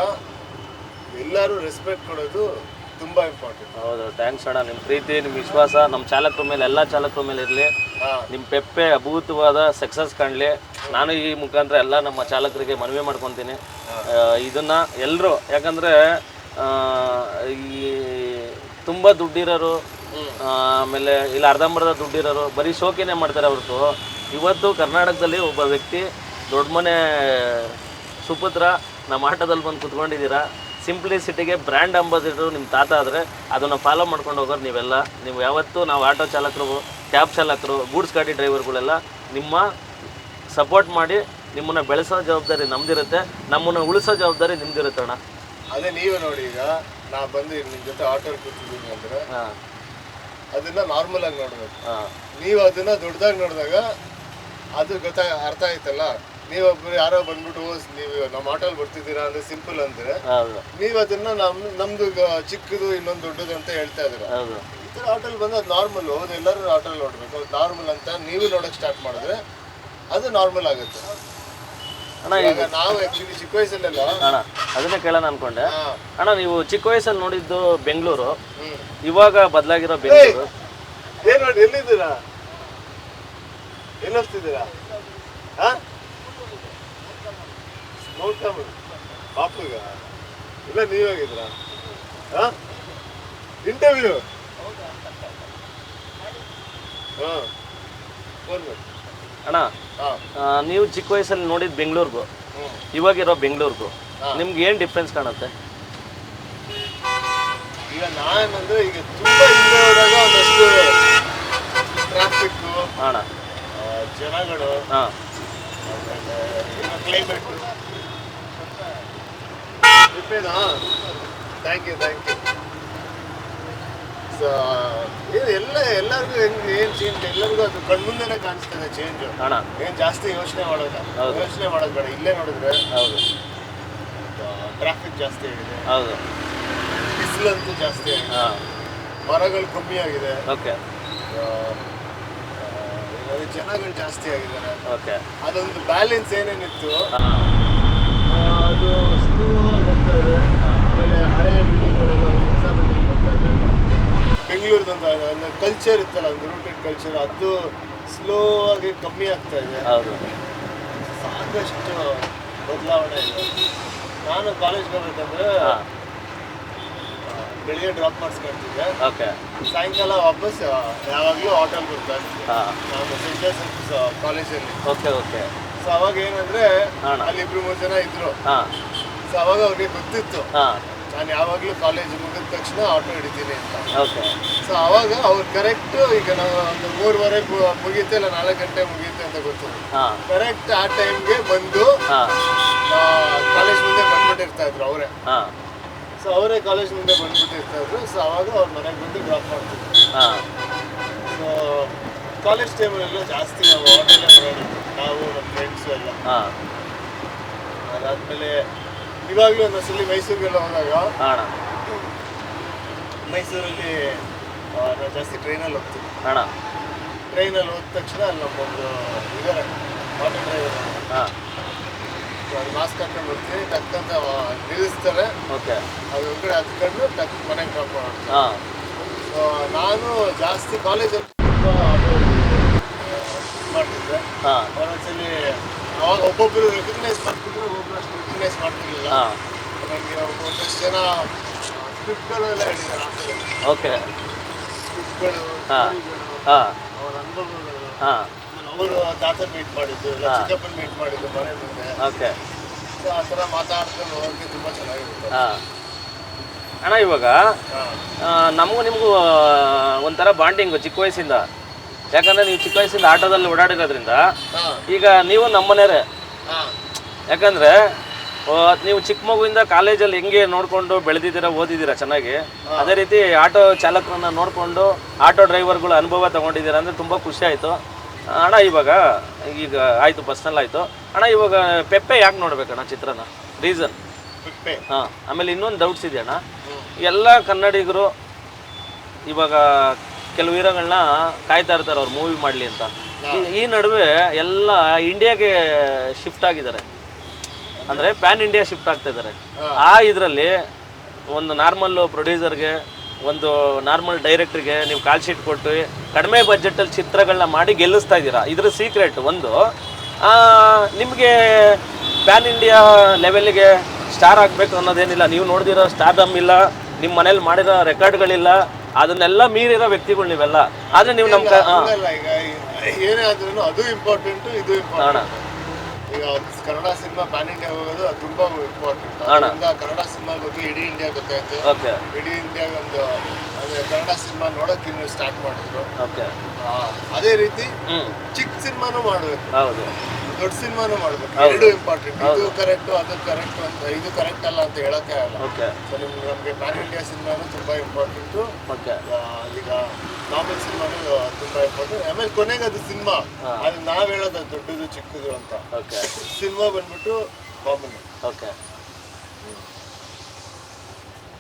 ಎಲ್ಲರೂ ರೆಸ್ಪೆಕ್ಟ್ ಕೊಡೋದು ತುಂಬಾ ಇಂಪಾರ್ಟೆಂಟ್.
ಹೌದು. ಥ್ಯಾಂಕ್ಸ್ ಅಣ್ಣ, ನಿಮ್ಮ ಪ್ರೀತಿ, ನಿಮ್ಮ ವಿಶ್ವಾಸ ನಮ್ಮ ಚಾಲಕರ ಮೇಲೆ, ಎಲ್ಲ ಚಾಲಕರ ಮೇಲೆ ಇರಲಿ. ನಿಮ್ಮ ಪೆಪ್ಪೆ ಅಭೂತವಾದ ಸಕ್ಸಸ್ ಕಾಣಲಿ. ನಾನು ಈ ಮುಖಾಂತರ ಎಲ್ಲ ನಮ್ಮ ಚಾಲಕರಿಗೆ ಮನವಿ ಮಾಡ್ಕೊತೀನಿ, ಇದನ್ನು ಎಲ್ಲರೂ, ಯಾಕಂದರೆ ಈ ತುಂಬ ದುಡ್ಡಿರೋರು, ಆಮೇಲೆ ಇಲ್ಲಿ ಅರ್ಧಂಬರ್ಧ ದುಡ್ಡಿರೋರು ಬರೀ ಶೋಕಿನೇ ಮಾಡ್ತಾರೆ ಹೊರತು, ಇವತ್ತು ಕರ್ನಾಟಕದಲ್ಲಿ ಒಬ್ಬ ವ್ಯಕ್ತಿ ದೊಡ್ಡ ಮನೆ ಸುಪುತ್ರ ನಮ್ಮ ಆಟೋದಲ್ಲಿ ಬಂದು ಕುತ್ಕೊಂಡಿದ್ದೀರಾ. ಸಿಂಪ್ಲಿಸಿಟಿಗೆ ಬ್ರ್ಯಾಂಡ್ ಅಂಬಾಸಿಡರು ನಿಮ್ಮ ತಾತ ಆದರೆ ಅದನ್ನು ಫಾಲೋ ಮಾಡ್ಕೊಂಡು ಹೋಗೋರು ನೀವೆಲ್ಲ. ನೀವು ಯಾವತ್ತೂ ನಾವು ಆಟೋ ಚಾಲಕರು, ಕ್ಯಾಬ್ ಚಾಲಕರು, ಗೂಡ್ಸ್ ಗಾಡಿ ಡ್ರೈವರ್ಗಳೆಲ್ಲ ನಿಮ್ಮ ಸಪೋರ್ಟ್ ಮಾಡಿ ನಿಮ್ಮನ್ನು ಬೆಳೆಸೋ ಜವಾಬ್ದಾರಿ ನಮ್ದಿರುತ್ತೆ, ನಮ್ಮನ್ನು ಉಳಿಸೋ ಜವಾಬ್ದಾರಿ ನಿಮ್ದಿರುತ್ತೆ ಅಣ್ಣ.
ಅದೇ ನೀವೇ ನೋಡಿ, ಈಗ ನಾ ಬಂದು ನಿಮ್ಮ ಜೊತೆ ಆಟೋಲ್ಲಿ ಕೂತಿದ್ದೀನಿ ಅಂದರೆ ಅದನ್ನ ನಾರ್ಮಲ್ ಆಗಿ ನೋಡ್ಬೇಕು. ನೀವು ಅದನ್ನ ದೊಡ್ಡದಾಗಿ ನೋಡಿದಾಗ ಅದು ಅರ್ಥ ಆಯ್ತಲ್ಲ. ನೀವೊಬ್ರು ಯಾರೋ ಬಂದ್ಬಿಟ್ಟು ನೀವು ನಮ್ಮ ಆಟೋಲ್ಲಿ ಬರ್ತಿದ್ದೀರಾ ಅಂದ್ರೆ ಸಿಂಪಲ್ ಅಂದ್ರೆ ನೀವು ಅದನ್ನ ನಮ್ದು ಚಿಕ್ಕದು ಇನ್ನೊಂದು ದೊಡ್ಡದು ಅಂತ ಹೇಳ್ತಾ ಇದ್ದೀರಾ. ಈ ತರ ಆಟೋಲ್ಲಿ ಬಂದು ಅದು ನಾರ್ಮಲ್. ಹೌದು, ಎಲ್ಲರೂ ಆಟೋಲ್ಲಿ ನೋಡ್ಬೇಕು, ಅದು ನಾರ್ಮಲ್ ಅಂತ ನೀವು ನೋಡಕ್ ಸ್ಟಾರ್ಟ್ ಮಾಡಿದ್ರೆ ಅದು ನಾರ್ಮಲ್ ಆಗುತ್ತೆ. ನಾವು ಆಕ್ಚುಲಿ ಚಿಕ್ಕ ವಯಸ್ಸಲ್ಲೆಲ್ಲ
ಅಣ್ಣ ಅದನ್ನೇ ಕೇಳೋಣ ಅನ್ಕೊಂಡೆ. ಅಣ್ಣ, ನೀವು ಚಿಕ್ಕ ವಯಸ್ಸಲ್ಲಿ ನೋಡಿದ್ದು ಬೆಂಗಳೂರು, ಇವಾಗ ಬದಲಾಗಿರೋ ಬೆಂಗಳೂರು.
ಏನ್ ನೋಡಿ, ಎಲ್ಲಿದ್ದೀರಾ, ಎಲ್ಲಿ ಹೋಗ್ತಿದ್ದೀರಾ? ನೋಡ್ಕೊಂಬಿಡಿ ಪಾಪುಗ. ಇಲ್ಲ ನೀವಾಗಿದ್ರಾ ಇಂಟರ್ವ್ಯೂ?
ಅಣ್ಣ, ನೀವು ಚಿಕ್ಕ ವಯಸ್ಸಲ್ಲಿ ನೋಡಿದ ಬೆಂಗಳೂರಿಗೂ ಇವಾಗಿರೋ ಬೆಂಗಳೂರಿಗೂ ನಿಮ್ಗೆ ಏನು ಡಿಫ್ರೆನ್ಸ್ ಕಾಣುತ್ತೆ?
ಈಗ ನಾನಂದ್ರೆ ಈಗ ತುಂಬಾ ಹಿಂದೆ ಹೋದಾಗ ಒಂದಷ್ಟು ಟ್ರಾಫಿಕ್, ಜನಗಳು, ಕ್ಲೈಮೇಟ್. Thank you. ಸೊ ಎಲ್ಲರಿಗೂ ಏನು ಚೇಂಜ್, ಎಲ್ಲರಿಗೂ ಅದು ಕಣ್ಮುಂದೆನೇ ಕಾಣಿಸ್ತದೆ ಚೇಂಜ್. ಏನು ಜಾಸ್ತಿ ಯೋಚನೆ ಮಾಡೋದು ಬೇಡ. ಇಲ್ಲೇ ನೋಡಿದ್ರೆ ಟ್ರಾಫಿಕ್ ಜಾಸ್ತಿ ಆಗಿದೆ. ಬಿಸಿಲಂತೂ ಜಾಸ್ತಿ ಆಗಿದೆ,
ಹಾಂ
ಮರಗಳು ಕಮ್ಮಿ ಆಗಿದೆ,
ಓಕೆ
ಜನಗಳು ಜಾಸ್ತಿ ಆಗಿದ್ದಾರೆ.
ಓಕೆ
ಅದೊಂದು ಬ್ಯಾಲೆನ್ಸ್ ಏನೇನಿತ್ತು
ಹಾಂ
ಅದು ಸ್ಲೋ ಬರ್ತಾ ಇದೆ. ಆಮೇಲೆ ಹಳೆಯ ಬಿಲ್ಡಿಂಗ್ಗಳೆಲ್ಲ ಹೊಸ ಬಿಲ್ಡಿಂಗ್ ಬರ್ತಾ ಇದೆ. ಬೆಂಗಳೂರಿನೊಂದು ಕಲ್ಚರ್ ಇತ್ತಲ್ಲ, ಒಂದು ರೂಟೆಡ್ ಕಲ್ಚರ್, ಅದು ಸ್ಲೋ ಆಗಿ ಕಮ್ಮಿ ಆಗ್ತಾ ಇದೆ.
ಹೌದು
ಸಾಕಷ್ಟು ಬದಲಾವಣೆ ಇದೆ. ನಾನು ಕಾಲೇಜ್ಗೆ ಹೋಗ್ಬೇಕಂದ್ರೆ
ಹಾಂ
ಬೆಳಿಗ್ಗೆ ಡ್ರಾಪ್ ಮಾಡಿಸ್ಕೊಳ್ತಿದ್ದೆ,
ಓಕೆ
ಸಾಯಂಕಾಲ ವಾಪಸ್ ಯಾವಾಗಲೂ ಆಟೋಲ್ಲಿ ಬರ್ತಾ ಇದ್ದೆ.
ಹಾಂ
ನಾನು ಸೆಂಟ್ ಜೋಸೆಫ್ಸ್ ಕಾಲೇಜಲ್ಲಿ.
ಓಕೆ ಓಕೆ
ಸೊ ಅವಾಗ ಏನಂದ್ರೆ
ಹಾಂ
ಅಲ್ಲಿ 2-3 ಜನ ಇದ್ರು.
ಹಾಂ
ಸೊ ಅವಾಗ ಅವ್ರಿಗೆ ಗೊತ್ತಿತ್ತು
ಹಾಂ
ನಾನು ಯಾವಾಗಲೂ ಕಾಲೇಜ್ ಮುಗಿದ ತಕ್ಷಣ ಆಟೋ ಹಿಡಿತೀನಿ ಅಂತ.
ಓಕೆ
ಸೊ ಅವಾಗ ಅವ್ರು ಕರೆಕ್ಟ್, ಈಗ ನಾವು ಒಂದು 3:15 ಮುಗಿಯುತ್ತೆ ಇಲ್ಲ 4 ಗಂಟೆ ಮುಗಿಯುತ್ತೆ ಅಂತ ಗೊತ್ತು,
ಹಾಂ
ಕರೆಕ್ಟ್ ಆ ಟೈಮ್ಗೆ ಬಂದು
ಹಾಂ
ಕಾಲೇಜ್ ಮುಂದೆ ಬಂದ್ಬಿಟ್ಟಿರ್ತಾ ಇದ್ರು ಅವರೇ.
ಹಾಂ
ಸೊ ಅವರೇ ಕಾಲೇಜ್ ಮುಂದೆ ಬಂದ್ಬಿಟ್ಟಿರ್ತಾ ಇದ್ರು. ಸೊ ಅವಾಗ ಅವ್ರ ಮನೆಗೆ ಬಂದು ಡ್ರಾಪ್ ಮಾಡ್ತಿದ್ರು.
ಹಾಂ
ಸೊ ಕಾಲೇಜ್ ಟೈಮಲ್ಲೆಲ್ಲ ಜಾಸ್ತಿ ನಾವು ಆಟೋನೇ ಮಾಡೋದು, ನಾವು ನಮ್ಮ ಫ್ರೆಂಡ್ಸು ಎಲ್ಲ.
ಹಾಂ
ಅದಾದ್ಮೇಲೆ ಇವಾಗಲೂ ಒಂದೊಂದ್ಸಲಿ ಮೈಸೂರಿಗೆಲ್ಲ ಹೋದಾಗ
ಅಣ್ಣ
ಮೈಸೂರಲ್ಲಿ ನಾವು ಜಾಸ್ತಿ ಟ್ರೈನಲ್ಲಿ ಹೋಗ್ತೀವಿ.
ಅಣ್ಣ
ಟ್ರೈನಲ್ಲಿ ಹೋದ ತಕ್ಷಣ ಅಲ್ಲಿ ನಮ್ಮೊಂದು ಇದ್ದಾರೆ ಆಟೋ ಡ್ರೈವರ್,
ಹಾಂ
ಅದು ಮಾಸ್ಕ್ ಹಾಕೊಂಡು ಬರ್ತೀವಿ, ಟಕ್ಕಂತ ನಿಲ್ಲಿಸ್ತಾರೆ,
ಓಕೆ
ಅದು ಒಳಗಡೆ ಹತ್ಕೊಂಡು ಟಕ್ ಮನೆಗೆ ಡ್ರಾಪ್ ಮಾಡ್ತಾರೆ.
ಹಾಂ
ಸೊ ನಾನು ಜಾಸ್ತಿ ಕಾಲೇಜಲ್ಲಿ ತುಂಬ ಆಟೋ ಮಾಡ್ತಿದ್ದೆ.
ಹಾಂ
ಒಂದೊಂದ್ಸಲಿ ಅವಾಗ ಒಬ್ಬೊಬ್ಬರು ರೆಕಗ್ನೈಸ್ ಮಾಡ್ತಿದ್ರು, ಒಬ್ಬೊಬ್ಬರು ಅಷ್ಟು ರೆಕಗ್ನೈಸ್ ಮಾಡ್ತಿರ್ಲಿಲ್ಲ.
ಹಾಂ
ನನಗೆ ಒಂದಷ್ಟು ಜನ ಸ್ಕ್ರಿಪ್ಟ್ಗಳು ಎಲ್ಲ ಹೇಳಿದ್ದಾರೆ ಆಟೋದಲ್ಲಿ.
ಓಕೆ
ಸ್ಕ್ರಿಪ್ಟ್ಗಳು,
ಹಾಂ
ಸ್ಟೋರಿಗಳು,
ಹಾಂ
ಅವರ ಅನುಭವಗಳು,
ಹಾಂ
ಅವರು ತಾತ ಮೀಟ್ ಮಾಡಿದ್ದು ಇಲ್ಲ
ಹಾ.
ಚಿಕ್ಕಪ್ಪನ ಮೀಟ್ ಮಾಡಿದ್ದು ಮನೆ ಮುಂದೆ.
ಓಕೆ
ಸೊ ಆ ಥರ ಮಾತಾಡ್ಕೊಂಡು ಹೋಗೋಕ್ಕೆ ತುಂಬ ಚೆನ್ನಾಗಿರುತ್ತೆ.
ಹಾಂ ಅಣ್ಣ ಇವಾಗ
ಹಾಂ
ನಮಗೂ ನಿಮಗೂ ಒಂಥರ ಬಾಂಡಿಂಗು ಚಿಕ್ಕ ವಯಸ್ಸಿಂದ, ಯಾಕಂದರೆ ನೀವು ಚಿಕ್ಕ ವಯಸ್ಸಿಂದ ಆಟೋದಲ್ಲಿ ಓಡಾಡಿರೋದ್ರಿಂದ
ಹಾಂ
ಈಗ ನೀವು ನಮ್ಮನೆಯೇ.
ಹಾಂ
ಯಾಕಂದರೆ ನೀವು ಚಿಕ್ಕ ಮಗುವಿಂದ ಕಾಲೇಜಲ್ಲಿ ಹೆಂಗೆ ನೋಡಿಕೊಂಡು ಬೆಳೆದಿದ್ದೀರಾ, ಓದಿದ್ದೀರಾ ಚೆನ್ನಾಗಿ, ಅದೇ ರೀತಿ ಆಟೋ ಚಾಲಕರನ್ನ ನೋಡಿಕೊಂಡು ಆಟೋ ಡ್ರೈವರ್ಗಳ ಅನುಭವ ತೊಗೊಂಡಿದ್ದೀರಾ ಅಂದರೆ ತುಂಬ ಖುಷಿ ಆಯಿತು ಅಣ್ಣ. ಇವಾಗ ಈಗ ಆಯಿತು ಪರ್ಸ್ನಲ್ ಆಯಿತು ಅಣ್ಣ. ಇವಾಗ ಪೆಪ್ಪೆ ಯಾಕೆ ನೋಡ್ಬೇಕಣ್ಣ ಚಿತ್ರನ, ರೀಸನ್?
ಬಿಪ್ಪೆ.
ಹಾಂ ಆಮೇಲೆ ಇನ್ನೊಂದು ಡೌಟ್ಸ್ ಇದೆ ಅಣ್ಣ. ಎಲ್ಲ ಕನ್ನಡಿಗರು ಇವಾಗ ಕೆಲವು ಹೀರೋಗಳನ್ನ ಕಾಯ್ತಾ ಇರ್ತಾರೆ ಅವ್ರು ಮೂವಿ ಮಾಡಲಿ ಅಂತ. ಈ ನಡುವೆ ಎಲ್ಲ ಇಂಡಿಯಾಗೆ ಶಿಫ್ಟ್ ಆಗಿದ್ದಾರೆ, ಅಂದರೆ ಪ್ಯಾನ್ ಇಂಡಿಯಾ ಶಿಫ್ಟ್ ಆಗ್ತಾ ಇದ್ದಾರೆ. ಆ ಇದರಲ್ಲಿ ಒಂದು ನಾರ್ಮಲ್ ಪ್ರೊಡ್ಯೂಸರ್ಗೆ, ಒಂದು ನಾರ್ಮಲ್ ಡೈರೆಕ್ಟ್ರಿಗೆ ನೀವು ಕಾಲ್ ಶೀಟ್ ಕೊಟ್ಟು ಕಡಿಮೆ ಬಜೆಟಲ್ಲಿ ಚಿತ್ರಗಳನ್ನ ಮಾಡಿ ಗೆಲ್ಲಿಸ್ತಾ ಇದ್ದೀರಾ. ಇದ್ರ ಸೀಕ್ರೆಟ್ ಒಂದು, ನಿಮಗೆ ಪ್ಯಾನ್ ಇಂಡಿಯಾ ಲೆವೆಲ್ಗೆ ಸ್ಟಾರ್ ಆಗಬೇಕು ಅನ್ನೋದೇನಿಲ್ಲ. ನೀವು ನೋಡಿದಿರೋ ಸ್ಟಾರ್ಡಮ್ ಇಲ್ಲ, ನಿಮ್ಮ ಮನೇಲಿ ಮಾಡಿರೋ ರೆಕಾರ್ಡ್ಗಳಿಲ್ಲ, ಅದನ್ನೆಲ್ಲ ಮೀರಿರೋ ವ್ಯಕ್ತಿಗಳು ನೀವೆಲ್ಲ. ಆದರೆ ನೀವು ನಮ್ಮ
ಹಂಗಲ್ಲ, ಈಗ ಏನೇ ಆದ್ರೂ ಅದು ಇಂಪಾರ್ಟೆಂಟು, ಇದು ಇಂಪಾರ್ಟೆಂಟ್. ಈಗ ಕನ್ನಡ ಸಿನಿಮಾ ಪ್ಯಾನ್ ಇಂಡಿಯಾ ಹೋಗೋದು ಅದು ತುಂಬ ಇಂಪಾರ್ಟೆಂಟ್. ಅದರಿಂದ ಕನ್ನಡ ಸಿನಿಮಾ ಬಗ್ಗೆ ಇಡೀ ಇಂಡಿಯಾ ಗೊತ್ತಾಯ್ತು.
ಓಕೆ
ಇಡೀ ಇಂಡಿಯಾಗೊಂದು ಅಂದರೆ ಕನ್ನಡ ಸಿನಿಮಾ ನೋಡೋಕೆ ಇನ್ನು ಸ್ಟಾರ್ಟ್ ಮಾಡಿದ್ರು.
ಓಕೆ
ಅದೇ ರೀತಿ
ಹ್ಞೂ
ಚಿಕ್ಕ ಸಿನಿಮಾನು ಮಾಡಬೇಕು,
ಹೌದು
ದೊಡ್ಡ ಸಿನಿಮಾನು ಮಾಡಬೇಕು.
ಹೌದು.
ಎರಡು ಇಂಪಾರ್ಟೆಂಟ್. ಇದು ಕರೆಕ್ಟು, ಅದು ಕರೆಕ್ಟ್ ಅಂತ, ಇದು ಕರೆಕ್ಟ್ ಅಲ್ಲ ಅಂತ ಹೇಳೋಕ್ಕೆ ಆಗಲ್ಲ.
ಓಕೆ
ಸೊ ನಮಗೆ ಪ್ಯಾನ್ ಇಂಡಿಯಾ ಸಿನಿಮಾನು ತುಂಬ ಇಂಪಾರ್ಟೆಂಟು.
ಓಕೆ
ಈಗ ನಾರ್ಮಲ್ ಸಿನಿಮಾನು ತುಂಬ ಇಂಪಾರ್ಟೆಂಟ್. ಆಮೇಲೆ ಕೊನೆಗೆ ಅದು ಸಿನಿಮಾ, ಅದು ನಾವು ಹೇಳೋದು ಅದು ದೊಡ್ಡದು ಚಿಕ್ಕದು ಅಂತ.
ಓಕೆ
ಸಿನಿಮಾ ಬಂದ್ಬಿಟ್ಟು ಕಾಮನ್.
ಓಕೆ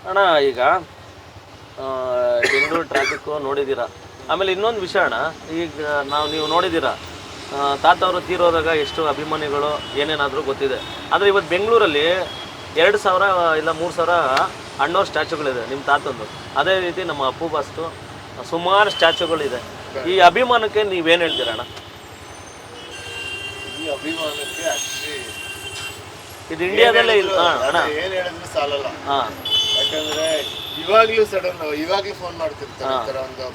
ಅಣ್ಣ, ಈಗ ಬೆಂಗಳೂರು ಟ್ರಾಫಿಕ್ಕು ನೋಡಿದ್ದೀರಾ. ಆಮೇಲೆ ಇನ್ನೊಂದು ವಿಷಯ ಅಣ್ಣ, ಈಗ ನೀವು ನೋಡಿದ್ದೀರಾ ತಾತ ಅವರು ತೀರೋದಾಗ ಎಷ್ಟು ಅಭಿಮಾನಿಗಳು ಏನೇನಾದರೂ ಗೊತ್ತಿದೆ. ಆದರೆ ಇವತ್ತು ಬೆಂಗಳೂರಲ್ಲಿ 2,000 ಇಲ್ಲ 3,000 ಅಣ್ಣವ್ರ ಸ್ಟ್ಯಾಚುಗಳಿದೆ ನಿಮ್ಮ ತಾತಂದು. ಅದೇ ರೀತಿ ನಮ್ಮ ಅಪ್ಪು ಬಾಸ್ತು ಸುಮಾರು ಸ್ಟ್ಯಾಚುಗಳಿದೆ. ಈ ಅಭಿಮಾನಕ್ಕೆ ನೀವೇನು ಹೇಳ್ತೀರ ಅಣ್ಣ?
ಈ ಅಭಿಮಾನಕ್ಕೆ ಆಕ್ಚುಲಿ
ಇದು ಇಂಡಿಯಾದಲ್ಲೇ ಇಲ್ಲ ಅಣ್ಣ.
ಏನು ಹೇಳಿದ್ರು ಸಾಲಲ್ಲ.
ಹಾಂ
ಯಾಕಂದ್ರೆ ಇವಾಗ್ಲೂ ಸಡನ್ ಇವಾಗ್ಲೂ ಫೋನ್ ಮಾಡ್ತಿರ್ತಾರೆ, ಈ ಥರ ಒಂದು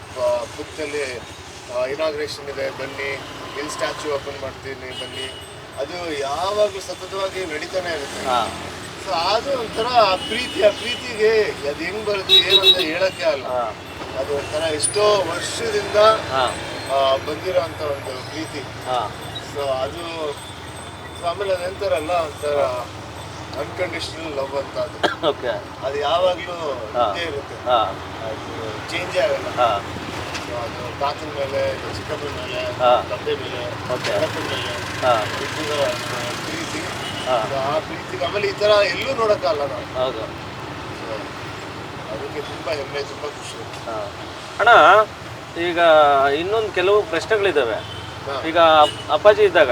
ಬುತ್ತಲ್ಲಿ ಇನಾಗ್ರೇಷನ್ ಇದೆ ಬನ್ನಿ, ಇಲ್ಲಿ ಸ್ಟ್ಯಾಚು ಓಪನ್ ಮಾಡ್ತೀನಿ ಬನ್ನಿ. ಅದು ಯಾವಾಗಲೂ ಸತತವಾಗಿ ನಡೀತಾನೆ ಇರುತ್ತೆ. ಸೊ ಅದು ಒಂಥರ ಆ ಪ್ರೀತಿಗೆ ಅದು ಹೆಂಗ್ ಬರುತ್ತೆ ಏನು ಅಂತ ಹೇಳಕ್ಕೆ ಆಗಲ್ಲ. ಅದು ಒಂಥರ ಎಷ್ಟೋ ವರ್ಷದಿಂದ ಬಂದಿರೋಂಥ ಒಂದು ಪ್ರೀತಿ. ಸೊ ಅದು ಆಮೇಲೆ ಅದೆಂತಾರಲ್ಲ ಒಂಥರ ಅನ್ಕಂಡೀಷನಲ್ ಲವ್ ಅಂತ, ಅದು
ಓಕೆ,
ಅದು ಯಾವಾಗಲೂ ಇದ್ದೇ ಇರುತ್ತೆ, ಅದು ಚೇಂಜೇ ಆಗಲ್ಲ. ಸೊ ಅದು ತಾತನ ಮೇಲೆ, ಚಿಕ್ಕಪ್ಪನ ಮೇಲೆ, ತಂದೆ ಮೇಲೆ, ಚಿಕ್ಕಪ್ಪನ ಮೇಲೆ ಇದ್ದಿರೋ ಪ್ರೀತಿ. ಆ ಪ್ರೀತಿಗೆ ಆಮೇಲೆ ಈ ಥರ ಎಲ್ಲೂ ನೋಡೋಕ್ಕಲ್ಲ ನಾವು.
ಹೌದು.
ಅದಕ್ಕೆ ತುಂಬ ಹೆಮ್ಮೆ, ತುಂಬ ಖುಷಿ.
ಅಣ್ಣ ಈಗ ಇನ್ನೊಂದು ಕೆಲವು ಪ್ರಶ್ನೆಗಳಿದ್ದಾವೆ.
ಹಾ.
ಈಗ ಅಪ್ಪಾಜಿ ಇದ್ದಾಗ,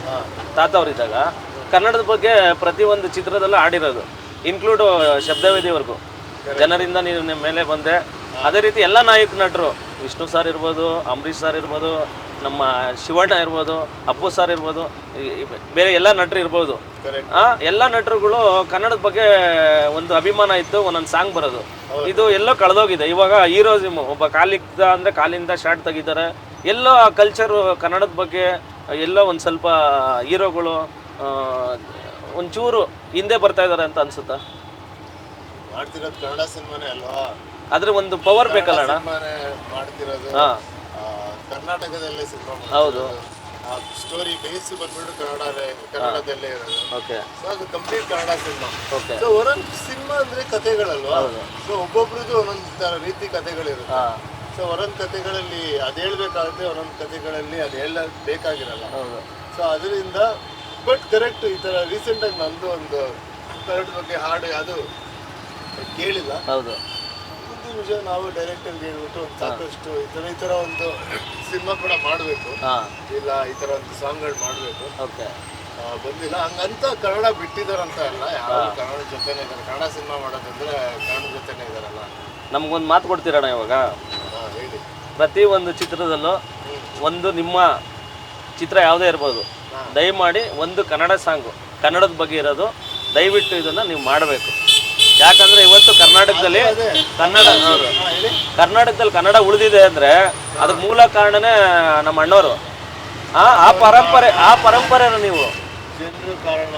ಹಾಂ
ತಾತ ಅವರಿದ್ದಾಗ ಕನ್ನಡದ ಬಗ್ಗೆ ಪ್ರತಿಯೊಂದು ಚಿತ್ರದಲ್ಲೂ ಆಡಿರೋದು, ಇನ್ಕ್ಲೂಡು ಶಬ್ದವೇದಿವರೆಗೂ. ಜನರಿಂದ ನೀವು ನಿಮ್ಮ ಮೇಲೆ ಬಂದೆ. ಅದೇ ರೀತಿ ಎಲ್ಲ ನಾಯಕ ನಟರು, ವಿಷ್ಣು ಸರ್ ಇರ್ಬೋದು, ಅಂಬರೀಷ್ ಸರ್ ಇರ್ಬೋದು, ನಮ್ಮ ಶಿವಣ್ಣ ಇರ್ಬೋದು, ಅಪ್ಪು ಸರ್ ಇರ್ಬೋದು, ಬೇರೆ ಎಲ್ಲ ನಟರು ಇರ್ಬೋದು.
ಕರೆಕ್ಟ್.
ಎಲ್ಲ ನಟರುಗಳು ಕನ್ನಡದ ಬಗ್ಗೆ ಒಂದು ಅಭಿಮಾನ ಇತ್ತು, ಒಂದೊಂದು ಸಾಂಗ್ ಬರೋದು. ಇದು ಎಲ್ಲೋ ಕಳೆದೋಗಿದೆ. ಇವಾಗ ಹೀರೋಸಿಮ್, ಒಬ್ಬ ಕಾಲಿದ್ದ ಅಂದರೆ ಕಾಲಿಂದ ಶಾರ್ಟ್ ತೆಗಿತಾರೆ. ಎಲ್ಲೋ ಆ ಕಲ್ಚರು ಕನ್ನಡದ ಬಗ್ಗೆ ಎಲ್ಲೋ ಒಂದು ಸ್ವಲ್ಪ ಹೀರೋಗಳು ಒಂಚೂರು ಹಿಂದೆ ಬರ್ತಾ ಇದ್ದಾರೆ ಅಂತ ಅನ್ಸುತ್ತಾ?
ಮಾಡ್ತಿರೋದು ಕನ್ನಡ ಸಿನಿಮಾನೇ ಅಲ್ವಾ?
ಆದ್ರೆ ಒಂದು ಪವರ್ ಬೇಕಲ್ಲ ಅಣ್ಣ?
ಸಿನಿಮಾನೇ ಮಾಡ್ತಿರೋದು.
ಹಾಂ,
ಕರ್ನಾಟಕದಲ್ಲೇ ಸಿನಿಮಾ
ಹೌದು.
ಸ್ಟೋರಿ ಬೇಸ್ ಬಂದ್ಬಿಟ್ಟು ಕನ್ನಡದಲ್ಲೇ ಇರೋದು.
ಓಕೆ,
ಸೊ ಅದು complete Kannada cinema.
Okay.
So ಒಂದೊಂದು ಸಿನಿಮಾ ಅಂದ್ರೆ ಕಥೆಗಳಲ್ವಾ? ಸೊ ಒಬ್ಬೊಬ್ರದ್ದು ಒಂದೊಂದು ರೀತಿ ಕಥೆಗಳಿರುತ್ತೆ.
ಹಾಂ,
ಸೊ ಒಂದೊಂದು ಕಥೆಗಳಲ್ಲಿ ಅದು ಹೇಳ್ಬೇಕಾಗುತ್ತೆ, ಒಂದೊಂದು ಕಥೆಗಳಲ್ಲಿ ಅದು ಹೇಳಬೇಕಾಗಿರಲ್ಲ.
ಹೌದು.
ಸೊ ಅದರಿಂದ ಬಟ್ ಕರೆಕ್ಟ್. ಈ ಥರ ರೀಸೆಂಟಾಗಿ ನಂದು ಒಂದು ಕನ್ನಡ ಬಗ್ಗೆ ಹಾಡು ಅದು ಕೇಳಿಲ್ಲ.
ಹೌದು.
ಮುಂದಿನ ವಿಷಯ ನಾವು ಡೈರೆಕ್ಟರ್ಗೆ ಹೇಳ್ಬಿಟ್ಟು ಒಂದು ಸಾಕಷ್ಟು ಈ ಥರ ಒಂದು ಸಿನಿಮಾ ಕೂಡ ಮಾಡಬೇಕು,
ಹಾಂ,
ಇಲ್ಲ ಈ ಥರ ಒಂದು ಸಾಂಗ್ಗಳು ಮಾಡಬೇಕು.
ಓಕೆ.
ಬಂದಿಲ್ಲ ಹಂಗಂತ ಕನ್ನಡ ಬಿಟ್ಟಿದಾರಂತ ಅಲ್ಲ, ಯಾವ ಕನ್ನಡ ಜೊತೆನೇ ಇದ್ದಾರೆ. ಕನ್ನಡ ಸಿನಿಮಾ ಮಾಡೋದಂದ್ರೆ ಕನ್ನಡ ಜೊತೆನೇ ಇದಾರಲ್ಲ.
ನಮ್ಗೊಂದು ಮಾತು ಕೊಡ್ತೀರಣ್ಣ ಇವಾಗ?
ಹೇಳಿ.
ಪ್ರತಿ ಒಂದು ಚಿತ್ರದಲ್ಲೂ ಒಂದು ನಿಮ್ಮ ಚಿತ್ರ ಯಾವುದೇ ಇರ್ಬೋದು, ದಯಮಾಡಿ ಒಂದು ಕನ್ನಡ ಸಾಂಗು ಕನ್ನಡದ ಬಗ್ಗೆ ಇರೋದು, ದಯವಿಟ್ಟು ಇದನ್ನು ನೀವು ಮಾಡಬೇಕು. ಯಾಕಂದರೆ ಇವತ್ತು ಕರ್ನಾಟಕದಲ್ಲಿ ಕನ್ನಡ, ಹೌದು, ಕರ್ನಾಟಕದಲ್ಲಿ ಕನ್ನಡ ಉಳಿದಿದೆ ಅಂದರೆ ಅದಕ್ಕೆ ಮೂಲ ಕಾರಣನೇ ನಮ್ಮ ಅಣ್ಣವರು. ಆ ಪರಂಪರೆನ ನೀವು
ಜನರು ಕಾರಣ,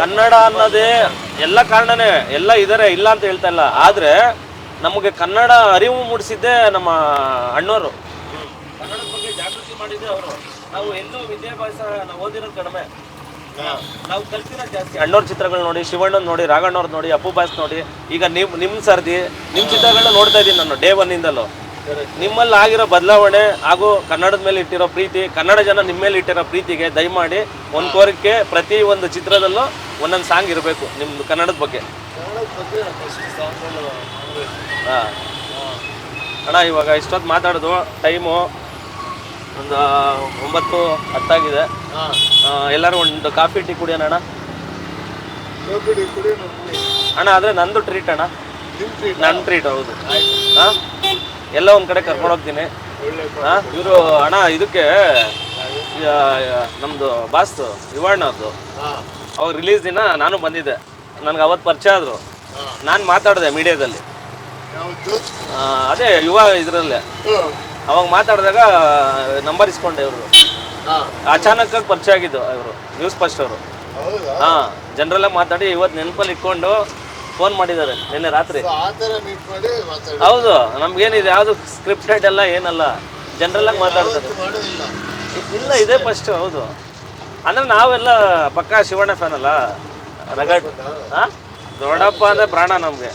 ಕನ್ನಡ ಅನ್ನೋದೇ ಎಲ್ಲ ಕಾರಣನೇ, ಎಲ್ಲ ಇದ್ದಾರೆ, ಇಲ್ಲ ಅಂತ ಹೇಳ್ತಾ ಇಲ್ಲ. ಆದರೆ ನಮಗೆ ಕನ್ನಡ ಅರಿವು ಮೂಡಿಸಿದ್ದೇ ನಮ್ಮ ಅಣ್ಣವರು. ಕನ್ನಡದ ಬಗ್ಗೆ ಜಾಗೃತಿ ಮಾಡಿದ್ದೆ ಅವರು. ನಾವು ಎಲ್ಲೋ ವಿದ್ಯಾಭ್ಯಾಸ ನಾವು ಓದಿರೋದು ಕಡಿಮೆ, ನಾವು ಕಲ್ತಿರೋದು ಜಾಸ್ತಿ. ಅಣ್ಣವ್ರ ಚಿತ್ರಗಳು ನೋಡಿ, ಶಿವಣ್ಣನ ನೋಡಿ, ರಾಘಣ್ಣವ್ರ ನೋಡಿ, ಅಪ್ಪು ಬಾಸ್ ನೋಡಿ. ಈಗ ನಿಮ್ಮ ಸರ್ದಿ ನಿಮ್ಮ ಚಿತ್ರಗಳನ್ನ ನೋಡ್ತಾ ಇದ್ದೀನಿ ನಾನು ಡೇ ಒನ್ನಿಂದಲೂ. ನಿಮ್ಮಲ್ಲಿ ಆಗಿರೋ ಬದಲಾವಣೆ ಹಾಗೂ ಕನ್ನಡದ ಮೇಲೆ ಇಟ್ಟಿರೋ ಪ್ರೀತಿ, ಕನ್ನಡ ಜನ ನಿಮ್ಮ ಮೇಲೆ ಇಟ್ಟಿರೋ ಪ್ರೀತಿಗೆ ದಯಮಾಡಿ ಒಂದು ಕೋರಿಕೆ, ಪ್ರತಿ ಒಂದು ಚಿತ್ರದಲ್ಲೂ ಒಂದೊಂದು ಸಾಂಗ್ ಇರಬೇಕು ನಿಮ್ಮದು ಕನ್ನಡದ ಬಗ್ಗೆ. ಹಾಂ ಅಣ್ಣ, ಇವಾಗ ಇಷ್ಟೊತ್ತು ಮಾತಾಡೋದು ಟೈಮು ಒಂದು 9:10 ಎಲ್ಲರೂ ಒಂದು ಕಾಫಿ ಟೀ ಕುಡಿಯೋಣ ಅಣ್ಣ. ಅಣ್ಣ ಆದರೆ ನಂದು ಟ್ರೀಟ್ ಅಣ್ಣ, ನನ್ನ ಟ್ರೀಟ್. ಹೌದು. ಹಾಂ, ಎಲ್ಲ ಒಂದು ಕಡೆ ಕರ್ಕೊಂಡು ಹೋಗ್ತೀನಿ. ಹಾಂ, ಇವರು ಅಣ್ಣ ಇದಕ್ಕೆ ನಮ್ಮದು ಬಾಸ್ತು ಯುವಣ್ಣವ್ರದ್ದು ಅವಾಗ ರಿಲೀಸ್ ದಿನ ನಾನು ಬಂದಿದ್ದೆ. ನನಗೆ ಅವತ್ತು ಪರಿಚಯ ಆದರು. ನಾನು ಮಾತಾಡಿದೆ ಮೀಡಿಯಾದಲ್ಲಿ, ಅದೇ ಯುವ ಇದರಲ್ಲೇ. ಅವಾಗ ಮಾತಾಡಿದಾಗ ನಂಬರ್ ಇಸ್ಕೊಂಡೆ. ಇವರು ಅಚಾನಕ್ಕಾಗಿ ಪರಿಚಯ ಆಗಿದ್ದು, ಇವರು ನ್ಯೂಸ್ ಫಸ್ಟ್ ಅವರು. ಹಾಂ, ಜನರಲ್ಲಾಗಿ ಮಾತಾಡಿ ಇವತ್ತು ನೆನಪಲ್ಲಿ ಇಟ್ಕೊಂಡು ಫೋನ್ ಮಾಡಿದ್ದಾರೆ ನಿನ್ನೆ ರಾತ್ರಿ. ಹೌದು, ನಮ್ಗೇನಿದೆ ಯಾವುದು ಸ್ಕ್ರಿಪ್ಟೆಡ್ ಎಲ್ಲ ಏನಲ್ಲ, ಜನರಲ್ಲಾಗಿ ಮಾತಾಡ್ತಾರೆ. ಇಲ್ಲ, ಇದೇ ಫಸ್ಟ್. ಹೌದು, ಅಂದರೆ ನಾವೆಲ್ಲ ಪಕ್ಕಾ ಶಿವಣ್ಣ ಫ್ಯಾನ್ ಅಲ್ಲ, ರಗಡ್. ಹಾಂ, ದೊಡ್ಡಪ್ಪ ಅಂದರೆ ಪ್ರಾಣ ನಮಗೆ.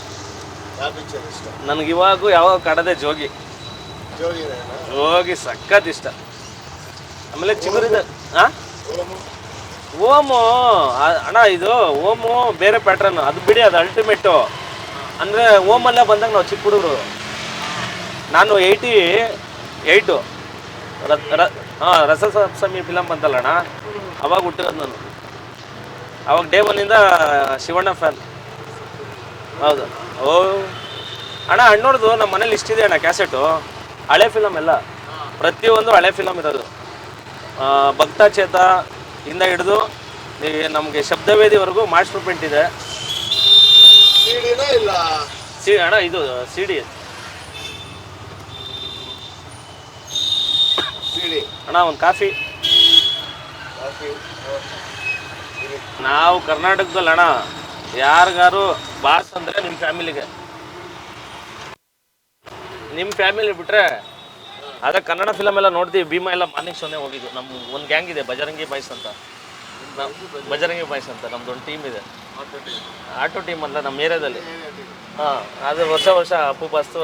ನನಗೆ ಇವಾಗೂ ಯಾವಾಗ ಕಡದೆ ಜೋಗಿ ಸಖತ್ ಇಷ್ಟ. ಆಮೇಲೆ ಚಿಗುರಿದ ಓಮು ಅಣ್ಣ, ಇದು ಓಮು ಬೇರೆ ಪ್ಯಾಟ್ರನ್, ಅದು ಬಿಡಿ, ಅದು ಅಲ್ಟಿಮೇಟು. ಅಂದರೆ ಓಮಲ್ಲೇ ಬಂದಾಗ ನಾವು ಚಿಕ್ಕ ಹುಡುಗರು, ನಾನು 88 ಹಾಂ ರಸಸಪ್ತಮಿ ಫಿಲಮ್ ಬಂತಲ್ಲ ಅಣ್ಣ, ಅವಾಗ ಹುಟ್ಟಿರೋದು ನಾನು. ಅವಾಗ ಡೇ ಒನ್ನಿಂದ ಶಿವಣ್ಣ ಫ್ಯಾನ್. ಹೌದು. ಓ ಅಣ್ಣ, ಅಣ್ಣೋರ್ದು ನಮ್ಮ ಮನೇಲಿ ಇಷ್ಟಿದೆ ಅಣ್ಣ ಕ್ಯಾಸೆಟು, ಹಳೆ ಫಿಲಮ್ ಎಲ್ಲ, ಪ್ರತಿಯೊಂದು ಹಳೆ ಫಿಲಮ್ ಇರೋದು. ಭಕ್ತಚೇತ ಇಂದ ಹಿಡಿದು ನಮಗೆ ಶಬ್ದವೇದಿವರೆಗೂ ಮಾಸ್ಟರ್ ಪ್ರಿಂಟ್ ಇದೆ. ಅಣ್ಣ ಇದು CD ಅಣ್ಣ. ಒಂದು ಕಾಫಿ. ನಾವು ಕರ್ನಾಟಕದಲ್ಲಿ ಅಣ್ಣ ಯಾರಿಗಾರು ಬಾಸ್ ಅಂದರೆ ನಿಮ್ಮ ಫ್ಯಾಮಿಲಿಗೆ, ನಿಮ್ಮ ಫ್ಯಾಮಿಲಿ ಬಿಟ್ಟರೆ ಅದೇ ಕನ್ನಡ ಫಿಲಮ್ ಎಲ್ಲ ನೋಡ್ತೀವಿ. ಭೀಮಾ ಎಲ್ಲ ಮಾರ್ನಿಂಗ್ ಶೋನೇ ಹೋಗಿದ್ದು. ನಮ್ಮ ಒಂದು ಗ್ಯಾಂಗ್ ಇದೆ, ಬಜರಂಗಿ ಬಾಯ್ಸ್ ಅಂತ. ನಮ್ದೊಂದು ಟೀಮ್ ಇದೆ, ಆಟೋ ಟೀಮ್ ಅಲ್ಲ, ನಮ್ಮ ಏರಿಯಾದಲ್ಲಿ. ಹಾಂ, ಅದು ವರ್ಷ ಅಪ್ಪು ಬಾಸ್ತು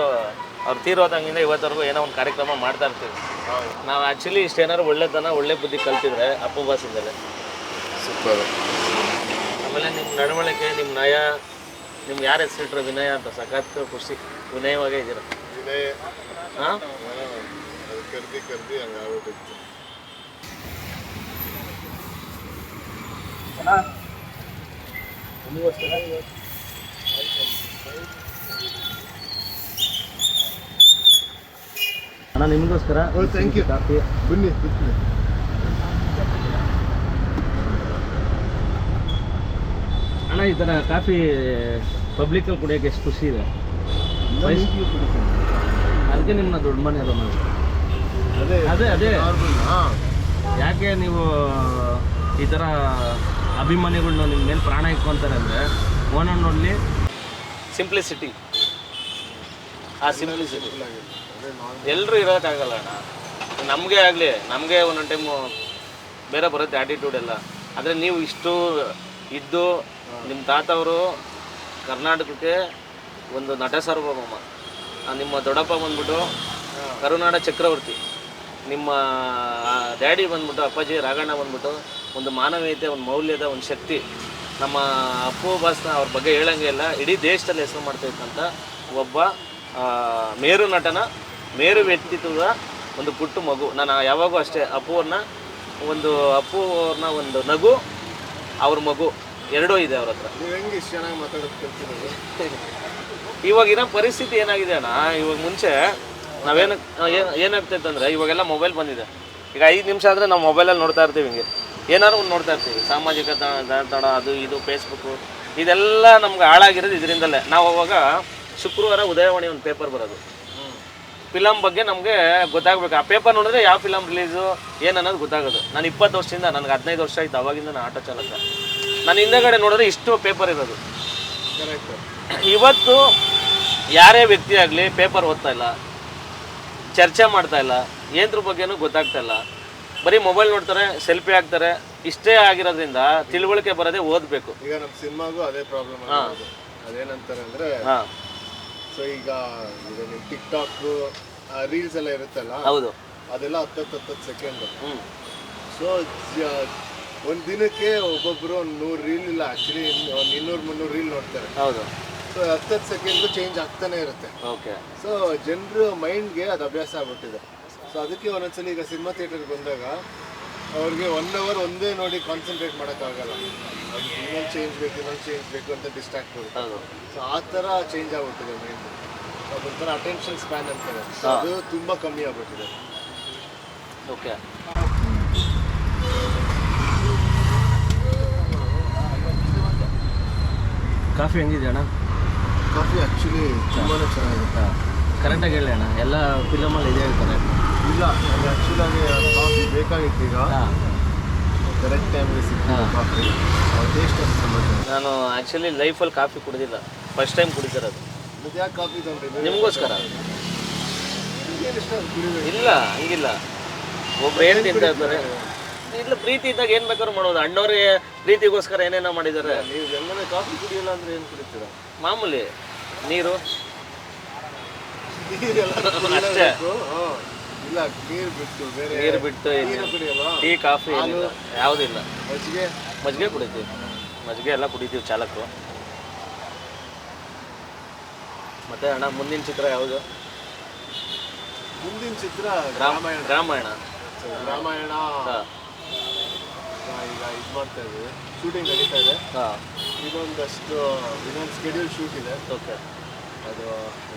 ಅವ್ರು ತೀರೋದಂಗಿಂದ ಇವತ್ತವರೆಗೂ ಏನೋ ಒಂದು ಕಾರ್ಯಕ್ರಮ ಮಾಡ್ತಾ ಇರ್ತೀವಿ ನಾವು. ಆ್ಯಕ್ಚುಲಿ ಇಷ್ಟೇನಾದ್ರು ಒಳ್ಳೆ ಬುದ್ಧಿ ಕಲ್ತಿದ್ರೆ ಅಪ್ಪು ಬಾಸಿಂದಲೇ.
ಸೂಪರ್.
ಆಮೇಲೆ ನಿಮ್ಮ ನಡವಳಿಕೆ, ನಿಮ್ಮ ನಯ, ನಿಮ್ಗೆ ಯಾರು ಹೆಸರಿಟ್ರು ವಿನಯ ಅಂತ? ಸಖತ್ ಖುಷಿ, ವಿನಯವಾಗೇ ಇದ್ದೀರ.
ವಿನಯ್
ಹಾಂ,
ಅದು ಕರ್ದಿ ಹಂಗಾಗ್ಬಿಟ್ಟಿತ್ತು.
ಅಣ್ಣ ನಿಮಗೋಸ್ಕರ
ಥ್ಯಾಂಕ್ ಯು.
ಕಾಫಿ.
ಬನ್ನಿ ಕೂತ್ಕೊಳ್ಳಿ.
ಅಣ್ಣ ಈ ಥರ ಕಾಫಿ ಪಬ್ಲಿಕಲ್ಲಿ ಕುಡಿಯೋಕ್ಕೆ ಎಷ್ಟು ಖುಷಿ ಇದೆ. ಅದಕ್ಕೆ ನಿಮ್ಮನ್ನ ದೊಡ್ಡ ಮನೆ ಅಲ್ಲ ನಾವು. ಅದೇ ಯಾಕೆ ನೀವು ಈ ಥರ ಅಭಿಮಾನಿಗಳನ್ನ ನಿಮ್ಮ ಮೇಲೆ ಪ್ರಾಣ ಇಟ್ಕೊತಾರೆ ಅಂದರೆ ಒನ್ ಆ್ಯಂಡ್ ಓನ್ಲಿ ಸಿಂಪ್ಲಿಸಿಟಿ. ಆ ಸಿಂಪ್ಲಿಸಿಟಿ ಎಲ್ಲರೂ ಇರೋಕ್ಕಾಗಲ್ಲ ಅಣ್ಣ. ನಮಗೆ ಆಗಲಿ, ನಮಗೆ ಒಂದೊಂದು ಟೈಮು ಬೇರೆ ಬರುತ್ತೆ ಆ್ಯಟಿಟ್ಯೂಡ್ ಎಲ್ಲ. ಆದರೆ ನೀವು ಇಷ್ಟು ಇದ್ದು ನಿಮ್ಮ ತಾತವರು ಕರ್ನಾಟಕಕ್ಕೆ ಒಂದು ನಟ ಸಾರ್ವಭೌಮ, ನಿಮ್ಮ ದೊಡ್ಡಪ್ಪ ಬಂದ್ಬಿಟ್ಟು ಕರುನಾಡ ಚಕ್ರವರ್ತಿ, ನಿಮ್ಮ ಡ್ಯಾಡಿ ಬಂದ್ಬಿಟ್ಟು ಅಪ್ಪಾಜಿ ರಾಘಣ್ಣ ಬಂದ್ಬಿಟ್ಟು ಒಂದು ಮಾನವೀಯತೆ, ಒಂದು ಮೌಲ್ಯದ ಒಂದು ಶಕ್ತಿ. ನಮ್ಮ ಅಪ್ಪು ಬಾಸ್ನ ಅವ್ರ ಬಗ್ಗೆ ಹೇಳಂಗೆ ಇಲ್ಲ, ಇಡೀ ದೇಶದಲ್ಲಿ ಹೆಸರು ಮಾಡ್ತಾಯಿತ್ತಂತ ಒಬ್ಬ ಮೇರು ನಟನ, ಮೇರು ವ್ಯಕ್ತಿತ್ವದ ಒಂದು ಪುಟ್ಟ ಮಗು. ನಾನು ಯಾವಾಗೂ ಅಷ್ಟೇ ಅಪ್ಪು ಅವ್ರನ್ನ ಒಂದು ನಗು, ಅವ್ರ ಮಗು ಎರಡೂ ಇದೆ ಅವ್ರ ಹತ್ರ.
ನೀವು ಹೆಂಗೆ ಇಷ್ಟು ಚೆನ್ನಾಗಿ ಮಾತಾಡೋದು ಕಲ್ತಿರೋದು?
ಇವಾಗಿನ ಪರಿಸ್ಥಿತಿ ಏನಾಗಿದೆ ಅಣ್ಣ, ಇವಾಗ ಮುಂಚೆ ಏನಾಗ್ತೈತೆ ಅಂದರೆ ಇವಾಗೆಲ್ಲ ಮೊಬೈಲ್ ಬಂದಿದೆ. ಈಗ 5 ನಿಮಿಷ ಆದರೆ ನಾವು ಮೊಬೈಲಲ್ಲಿ ನೋಡ್ತಾ ಇರ್ತೀವಿ, ಹಿಂಗೆ ಏನಾದ್ರು ಒಂದು ನೋಡ್ತಾ ಇರ್ತೀವಿ. ಸಾಮಾಜಿಕ ಜಾಲತಾಣ ಅದು ಇದು ಫೇಸ್ಬುಕ್ಕು ಇದೆಲ್ಲ ನಮ್ಗೆ ಹಾಳಾಗಿರೋದು ಇದರಿಂದಲೇ. ನಾವು ಅವಾಗ ಶುಕ್ರವಾರ ಉದಯವಾಣಿ ಒಂದು ಪೇಪರ್ ಬರೋದು, ಫಿಲಮ್ ಬಗ್ಗೆ ನಮಗೆ ಗೊತ್ತಾಗಬೇಕು. ಆ ಪೇಪರ್ ನೋಡಿದ್ರೆ ಯಾವ ಫಿಲಮ್ ರಿಲೀಸು ಏನು ಅನ್ನೋದು ಗೊತ್ತಾಗೋದು. ನಾನು 20 ವರ್ಷದಿಂದ, ನನಗೆ 15 ವರ್ಷ ಆಯಿತು ಅವಾಗಿಂದ ನಾನು ಆಟೋ ಚಾಲಕ. ನಾನು ಹಿಂದೆಗಡೆ ನೋಡಿದ್ರೆ ಇಷ್ಟು ಪೇಪರ್ ಇರೋದು. ಇವತ್ತು ಯಾರೇ ವ್ಯಕ್ತಿ ಆಗಲಿ ಪೇಪರ್ ಓದ್ತಾ ಇಲ್ಲ, ಚರ್ಚೆ ಮಾಡ್ತಾ ಇಲ್ಲ, ಏನ್ರ ಬಗ್ಗೆನೂ ಗೊತ್ತಾಗ್ತಾ ಇಲ್ಲ, ಬರೀ ಮೊಬೈಲ್ ನೋಡ್ತಾರೆ, ಸೆಲ್ಫಿ ಹಾಕ್ತಾರೆ. ಇಷ್ಟೇ ಆಗಿರೋದ್ರಿಂದ ತಿಳುವಳಿಕೆ ಬರೋದೇ ಓದಬೇಕು.
ಈಗ ನಮ್ಮ ಸಿನಿಮಾಗೂ ಅದೇ ಪ್ರಾಬ್ಲಮ್. ಅದೇನಂತಾರೆ ಅಂದರೆ, ಸೊ ಈಗ ನಿಮ್ಮ ಟಿಕ್ ಟಾಕ್ ರೀಲ್ಸ್ ಎಲ್ಲ ಇರುತ್ತಲ್ಲ, ಹೌದು, ಅದೆಲ್ಲ 10 ಸೆಕೆಂಡ್. ಸೊ ಒಂದು ದಿನಕ್ಕೆ ಒಬ್ಬೊಬ್ಬರು ಒಂದು 100 ರೀಲ್ ಇಲ್ಲ, ಆ್ಯಕ್ಚುಲಿ ಒಂದು 200-300 ರೀಲ್ ನೋಡ್ತಾರೆ. ಹೌದು. ಸೊ 10 ಸೆಕೆಂಡು ಚೇಂಜ್ ಆಗ್ತಾನೆ ಇರುತ್ತೆ. ಓಕೆ. ಸೊ ಜನರು ಮೈಂಡ್ಗೆ ಅದು ಅಭ್ಯಾಸ ಆಗ್ಬಿಟ್ಟಿದೆ. ಸೊ ಅದಕ್ಕೆ ಒಂದೊಂದ್ಸಲಿ ಈಗ ಸಿನಿಮಾ ಥಿಯೇಟರ್ಗೆ ಬಂದಾಗ ಅವ್ರಿಗೆ 1 ಅವರ್ ಒಂದೇ ನೋಡಿ ಕಾನ್ಸಂಟ್ರೇಟ್ ಮಾಡೋಕ್ಕಾಗಲ್ಲ. ಅದು ಇನ್ನೊಂದು ಚೇಂಜ್ ಬೇಕು ಅಂತ ಡಿಸ್ಟ್ರಾಕ್ಟ್ ಬರುತ್ತೆ. ಸೊ ಆ ಥರ ಚೇಂಜ್ ಆಗ್ಬಿಟ್ಟಿದೆ ಮೈಂಡ್. ಅದೊಂಥರ ಅಟೆನ್ಷನ್ ಸ್ಪ್ಯಾನ್ ಅಂತಾರೆ, ಸೊ ಅದು ತುಂಬ ಕಮ್ಮಿ ಆಗ್ಬಿಟ್ಟಿದೆ.
ಓಕೆ. ಕಾಫಿ ಹೆಂಗಿದೆ ಅಣ್ಣ?
ಕಾಫಿ ಆ್ಯಕ್ಚುಲಿ ತುಂಬಾ ಚೆನ್ನಾಗಿರುತ್ತೆ.
ಕರೆಕ್ಟಾಗಿ ಹೇಳಿ ಅಣ್ಣ, ಎಲ್ಲ ಫಿಲಮಲ್ಲಿ ಇದೇ ಹೇಳ್ತಾರೆ.
ಇಲ್ಲ, ಅದು ಆ್ಯಕ್ಚುಲಾಗಿ ಕಾಫಿ ಬೇಕಾಗಿತ್ತು. ಈಗ ಕರೆಕ್ಟ್ ಟೈಮ್ಗೆ ಸಿಗ್ತದೆ ಕಾಫಿ, ಟೇಸ್ಟ್ ಅಂತ.
ನಾನು ಆ್ಯಕ್ಚುಲಿ ಲೈಫಲ್ಲಿ ಕಾಫಿ ಕುಡಿದಿಲ್ಲ, ಫಸ್ಟ್ ಟೈಮ್ ಕುಡಿತಿರೋದು.
ಮತ್ತೆ ಯಾಕೆ ಕಾಫಿ ತೊಗೊಂಡಿದ್ದೆ?
ನಿಮಗೋಸ್ಕರ.
ಏನು ಇಷ್ಟ ಕುಡಿಬೇಕು?
ಇಲ್ಲ, ಹಂಗಿಲ್ಲ. ಒಬ್ರು ಏನು ತಿಂತ ಇರ್ತಾರೆ. ಇಲ್ಲ, ಪ್ರೀತಿ ಇದ್ದಾಗ ಏನು ಬೇಕಾದ್ರೂ ಮಾಡೋದು. ಅಣ್ಣವ್ರಿಗೆ ಪ್ರೀತಿಗೋಸ್ಕರ ಏನೇನೋ ಮಾಡಿದ್ದಾರೆ.
ನೀವು ಎಲ್ಲನೇ ಕಾಫಿ ಕುಡಿಯಲ್ಲ ಅಂದರೆ ಏನು ಕುಡಿತೀರಾ?
ಮಾಮೂಲಿ ನೀರು
ಅಷ್ಟೇ. ಇಲ್ಲ, ನೀರು ಬಿಟ್ಟು ಬೇರೆ
ನೀರು ಬಿಟ್ಟು
ಕುಡಿಯಲ್ವಾ?
ಟೀ ಕಾಫಿ ಯಾವುದಿಲ್ಲ.
ಮಜ್ಜಿಗೆ
ಕುಡಿತೀವಿ, ಮಜ್ಜಿಗೆ ಎಲ್ಲ ಕುಡಿತೀವಿ ಚಾಲಕರು. ಮತ್ತೆ ಅಣ್ಣ ಮುಂದಿನ ಚಿತ್ರ ಯಾವುದು?
ಮುಂದಿನ ಚಿತ್ರ
ರಾಮಾಯಣ.
ರಾಮಾಯಣ ಈಗ ಇದು ಮಾಡ್ತಾ ಇದ್ದೀವಿ, ಶೂಟಿಂಗ್ ನಡೀತಾ ಇದೆ. ಇನ್ನೊಂದು ಸ್ಕೆಡ್ಯೂಲ್ ಶೂಟ್ ಇದೆ.
ಓಕೆ.
ಅದು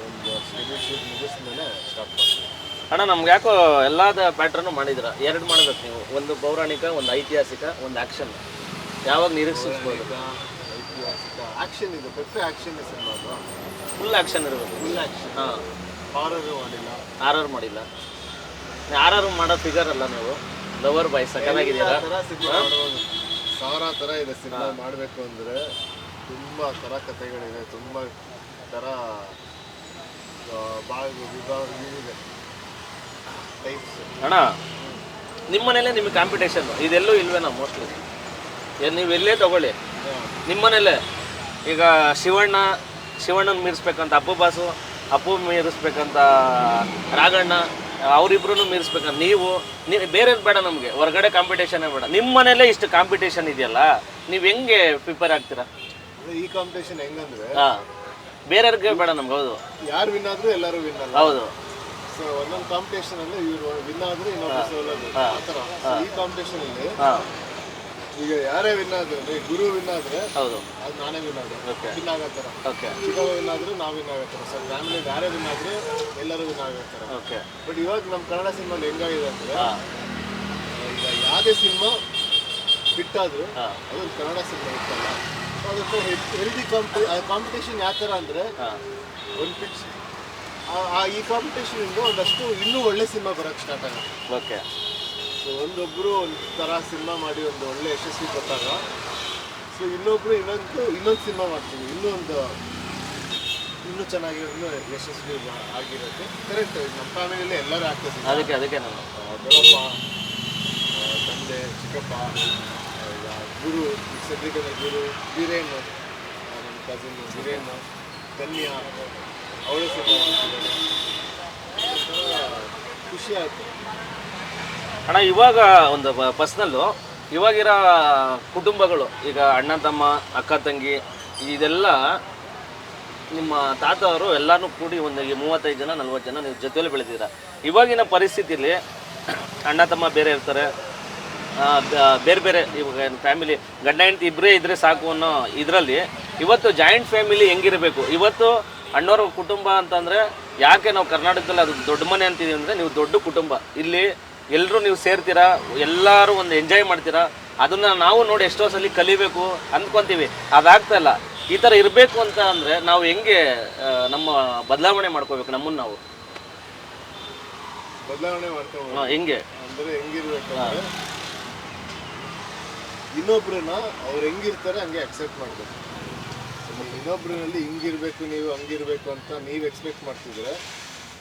ಒಂದು ಸ್ಕೆಡ್ಯೂಲ್ ಶೂಟ್ ಮುಗಿಸ್ಮೇಲೆ ಸ್ಟಾರ್ಟ್ ಮಾಡ್ತೀವಿ.
ಅಣ್ಣ ನಮ್ಗೆ ಯಾಕೋ ಎಲ್ಲದ ಪ್ಯಾಟ್ರನ್ನು ಮಾಡಿದ್ರ, 2 ಮಾಡಬೇಕು ನೀವು. ಒಂದು ಪೌರಾಣಿಕ, ಒಂದು ಐತಿಹಾಸಿಕ, ಒಂದು ಆ್ಯಕ್ಷನ್. ಯಾವಾಗ ನಿರೀಕ್ಷಿಸ್ಬೋದು?
ಐತಿಹಾಸಿಕ ಆ್ಯಕ್ಷನ್ ಇದೆ, ಪೆಪ್ಪೆ ಆ್ಯಕ್ಷನ್ ಸಿನಿಮಾ. ಅದು
ಫುಲ್ ಆ್ಯಕ್ಷನ್ ಇರಬೇಕು.
Full action.
ಹಾಂ.
ಹಾರರ್ ಮಾಡಿಲ್ಲ.
ಆರ್ ಮಾಡಿಲ್ಲ. ಆರ್ ಮಾಡೋ ಫಿಗರ್ ಅಲ್ಲ ನೀವು. ಲವರ್ ಬಾಯ್ ಸಕಲಾಗಿದ್ದೀರಾ.
ಸಾವಿರ ಥರ ಇದೆ ಸಿನಿಮಾ ಮಾಡಬೇಕು ಅಂದರೆ. ತುಂಬ ಥರ ಕಥೆಗಳಿದೆ, ತುಂಬ ಥರ ಇದೆ ಟೈಪ್ಸ್.
ಅಣ್ಣ ನಿಮ್ಮ ಮನೇಲೆ ನಿಮಗೆ ಕಾಂಪಿಟೇಷನ್ ಇದೆಲ್ಲೂ ಇಲ್ವೇನೋ ಮೋಸ್ಟ್ಲಿ. ನೀವು ಎಲ್ಲೇ ತಗೊಳ್ಳಿ, ನಿಮ್ಮ ಮನೇಲೆ ಈಗ ಶಿವಣ್ಣನ ಮೀರಿಸ್ಬೇಕಂತ ಅಪ್ಪು ಮೀರಿಸ್ಬೇಕಂತ ರಾಘಣ್ಣ, ಅವರಿಬ್ರು ಮೀರಿಸ್ಬೇಕಂತ ನೀವು ಬೇರೆದು ಬೇಡ, ನಮಗೆ ಹೊರಗಡೆ ಕಾಂಪಿಟೇಷನ್ನೇ ಬೇಡ. ನಿಮ್ಮ ಮನೇಲೇ ಇಷ್ಟು ಕಾಂಪಿಟೇಷನ್ ಇದೆಯಲ್ಲ, ನೀವು ಹೆಂಗೆ ಪ್ರಿಪೇರ್ ಆಗ್ತೀರಾ?
ಈ ಕಾಂಪಿಟೇಷನ್ ಹೆಂಗಂದ್ರೆ
ಬೇರೆಯವ್ರಿಗೆ ಬೇಡ ನಮ್ಗೆ. ಹೌದು,
ಯಾರು ವಿನ್ ಆದ್ರೂ ಎಲ್ಲರೂ ವಿನ್ ಅಲ್ಲ.
ಹೌದು.
ಸೊ ಒಂದೊಂದು ಕಾಂಪಿಟೇಷನ್ ಅಲ್ಲಿ ಇವ್ರು ವಿನ್ ಆದ್ರೆ ಇನ್ನೊಬ್ರು ಸೋಲೋದು ಆ ಥರ. ಈ ಕಾಂಪಿಟೇಷನ್ ಅಲ್ಲಿ ಈಗ ಯಾರೇ ವಿನ್ ಆದ್ರೆ ಗುರು ವಿನ್ ಆದ್ರೆ
ಹೌದು
ಅದು ನಾನೇ ವಿನ್ ಆದ್ರೆ ವಿನ್ ಆಗತ್ತಾರ.
ಓಕೆ,
ಚಿಕ್ಕವ ವಿನ್ ಆದ್ರೆ ನಾವು ವಿನ್ ಆಗತ್ತಾರ. ಸೊ ಫ್ಯಾಮಿಲಿ ಯಾರೇ ವಿನ್ ಆದ್ರೆ ಎಲ್ಲರೂ ವಿನ್ ಆಗತ್ತಾರ.
ಓಕೆ.
ಬಟ್ ಇವಾಗ ನಮ್ಮ ಕನ್ನಡ ಸಿನಿಮಾಲಿ ಹೆಂಗಾಗಿದೆ ಅಂದ್ರೆ ಈಗ ಯಾವುದೇ ಸಿನಿಮಾ ಬಿಟ್ಟಾದ್ರು ಅದೊಂದು ಕನ್ನಡ ಸಿನಿಮಾ ಇತ್ತಲ್ಲ, ಅದಕ್ಕೆ ಹೆಲ್ದಿ ಕಾಂಪಿಟೇಷನ್ ಯಾವ ಥರ ಅಂದರೆ ಒಂದು ಪಿಕ್ಚರ್ ಈ ಕಾಂಪಿಟೇಷನ್ ಇಂದ ಒಂದಷ್ಟು ಇನ್ನೂ ಒಳ್ಳೆ ಸಿನಿಮಾ ಬರೋಕ್ಕೆ ಸ್ಟಾರ್ಟ್ ಆಗುತ್ತೆ.
ಓಕೆ.
ಸೊ ಒಂದೊಬ್ಬರು ಒಂದು ಥರ ಸಿನಿಮಾ ಮಾಡಿ ಒಂದು ಒಳ್ಳೆ ಯಶಸ್ವಿ ಕೊಟ್ಟಾಗ ಸೊ ಇನ್ನೊಬ್ರು ಇನ್ನೊಂದು ಸಿನಿಮಾ ಮಾಡ್ತೀವಿ, ಇನ್ನೂ ಚೆನ್ನಾಗಿ ಇನ್ನೂ ಯಶಸ್ವಿ ಆಗಿರುತ್ತೆ. ಕರೆಕ್ಟ್, ನಮ್ಮ ಫ್ಯಾಮಿಲಿಯಲ್ಲಿ ಎಲ್ಲರೂ ಆಗ್ತದೆ.
ಅದಕ್ಕೆ ನಾನು
ದೊಡ್ಡಪ್ಪ, ತಂದೆ, ಚಿಕ್ಕಪ್ಪ, ಗುರು, ಸದ್ಯಕ್ಕೆ ಗುರು, ವೀರೇನ್, ನಮ್ಮ ಕಸಿನ್ ವೀರೇನ್, ಕನ್ಯಾ, ಅವಳು ಸಿನಿಮಾ ಖುಷಿ ಆಯಿತು
ಅಣ್ಣ. ಇವಾಗ ಒಂದು ಪರ್ಸ್ನಲ್ಲು, ಇವಾಗಿರೋ ಕುಟುಂಬಗಳು, ಈಗ ಅಣ್ಣ ತಮ್ಮ, ಅಕ್ಕ ತಂಗಿ, ಇದೆಲ್ಲ ನಿಮ್ಮ ತಾತ ಅವರು ಎಲ್ಲರೂ ಕೂಡಿ ಒಂದು 35 ಜನ 40 ಜನ ನೀವು ಜೊತೆಯಲ್ಲಿ ಬೆಳೆದಿದ್ದೀರ. ಇವಾಗಿನ ಪರಿಸ್ಥಿತಿಯಲ್ಲಿ ಅಣ್ಣ ತಮ್ಮ ಬೇರೆ ಇರ್ತಾರೆ, ಬೇರೆ ಬೇರೆ ಇವಾಗ ಫ್ಯಾಮಿಲಿ ಗಂಡ ಹೆಂಡತಿ ಇಬ್ಬರೇ ಇದ್ದರೆ ಸಾಕು ಅನ್ನೋ ಇದರಲ್ಲಿ ಇವತ್ತು ಜಾಯಿಂಟ್ ಫ್ಯಾಮಿಲಿ ಹೆಂಗಿರಬೇಕು. ಇವತ್ತು ಅಣ್ಣವ್ರ ಕುಟುಂಬ ಅಂತಂದರೆ ಯಾಕೆ ನಾವು ಕರ್ನಾಟಕದಲ್ಲಿ ಅದು ದೊಡ್ಡ ಮನೆ ಅಂತೀವಿ ಅಂದರೆ, ನೀವು ದೊಡ್ಡ ಕುಟುಂಬ, ಇಲ್ಲಿ ಎಲ್ಲರೂ ನೀವು ಸೇರ್ತೀರಾ, ಎಲ್ಲರೂ ಒಂದು ಎಂಜಾಯ್ ಮಾಡ್ತೀರಾ. ಅದನ್ನು ನಾವು ನೋಡಿ ಎಷ್ಟೋ ಸಲ ಕಲಿಬೇಕು ಅಂದ್ಕೊತೀವಿ, ಅದಾಗ್ತಾ ಇಲ್ಲ. ಈ ಥರ ಇರಬೇಕು ಅಂತ ಅಂದರೆ ನಾವು ಹೆಂಗೆ ನಮ್ಮ ಬದಲಾವಣೆ ಮಾಡ್ಕೋಬೇಕು, ನಮ್ಮನ್ನು ನಾವು
ಬದಲಾವಣೆ ಮಾಡ್ಕೋಬೇಕು.
ಹೆಂಗೆ
ಅಂದರೆ ಹೆಂಗಿರ್ಬೇಕಂದ್ರೆ ಇನ್ನೊಬ್ರನ್ನ ಅವ್ರು ಹೆಂಗಿರ್ತಾರೆ ಹಂಗೆ ಅಕ್ಸೆಪ್ಟ್ ಮಾಡಬೇಕು. ಇನ್ನೊಬ್ರಲ್ಲಿ ಹಿಂಗಿರ್ಬೇಕು, ನೀವು ಹಂಗಿರ್ಬೇಕು ಅಂತ ನೀವು ಎಕ್ಸ್ಪೆಕ್ಟ್ ಮಾಡ್ತಿದ್ರೆ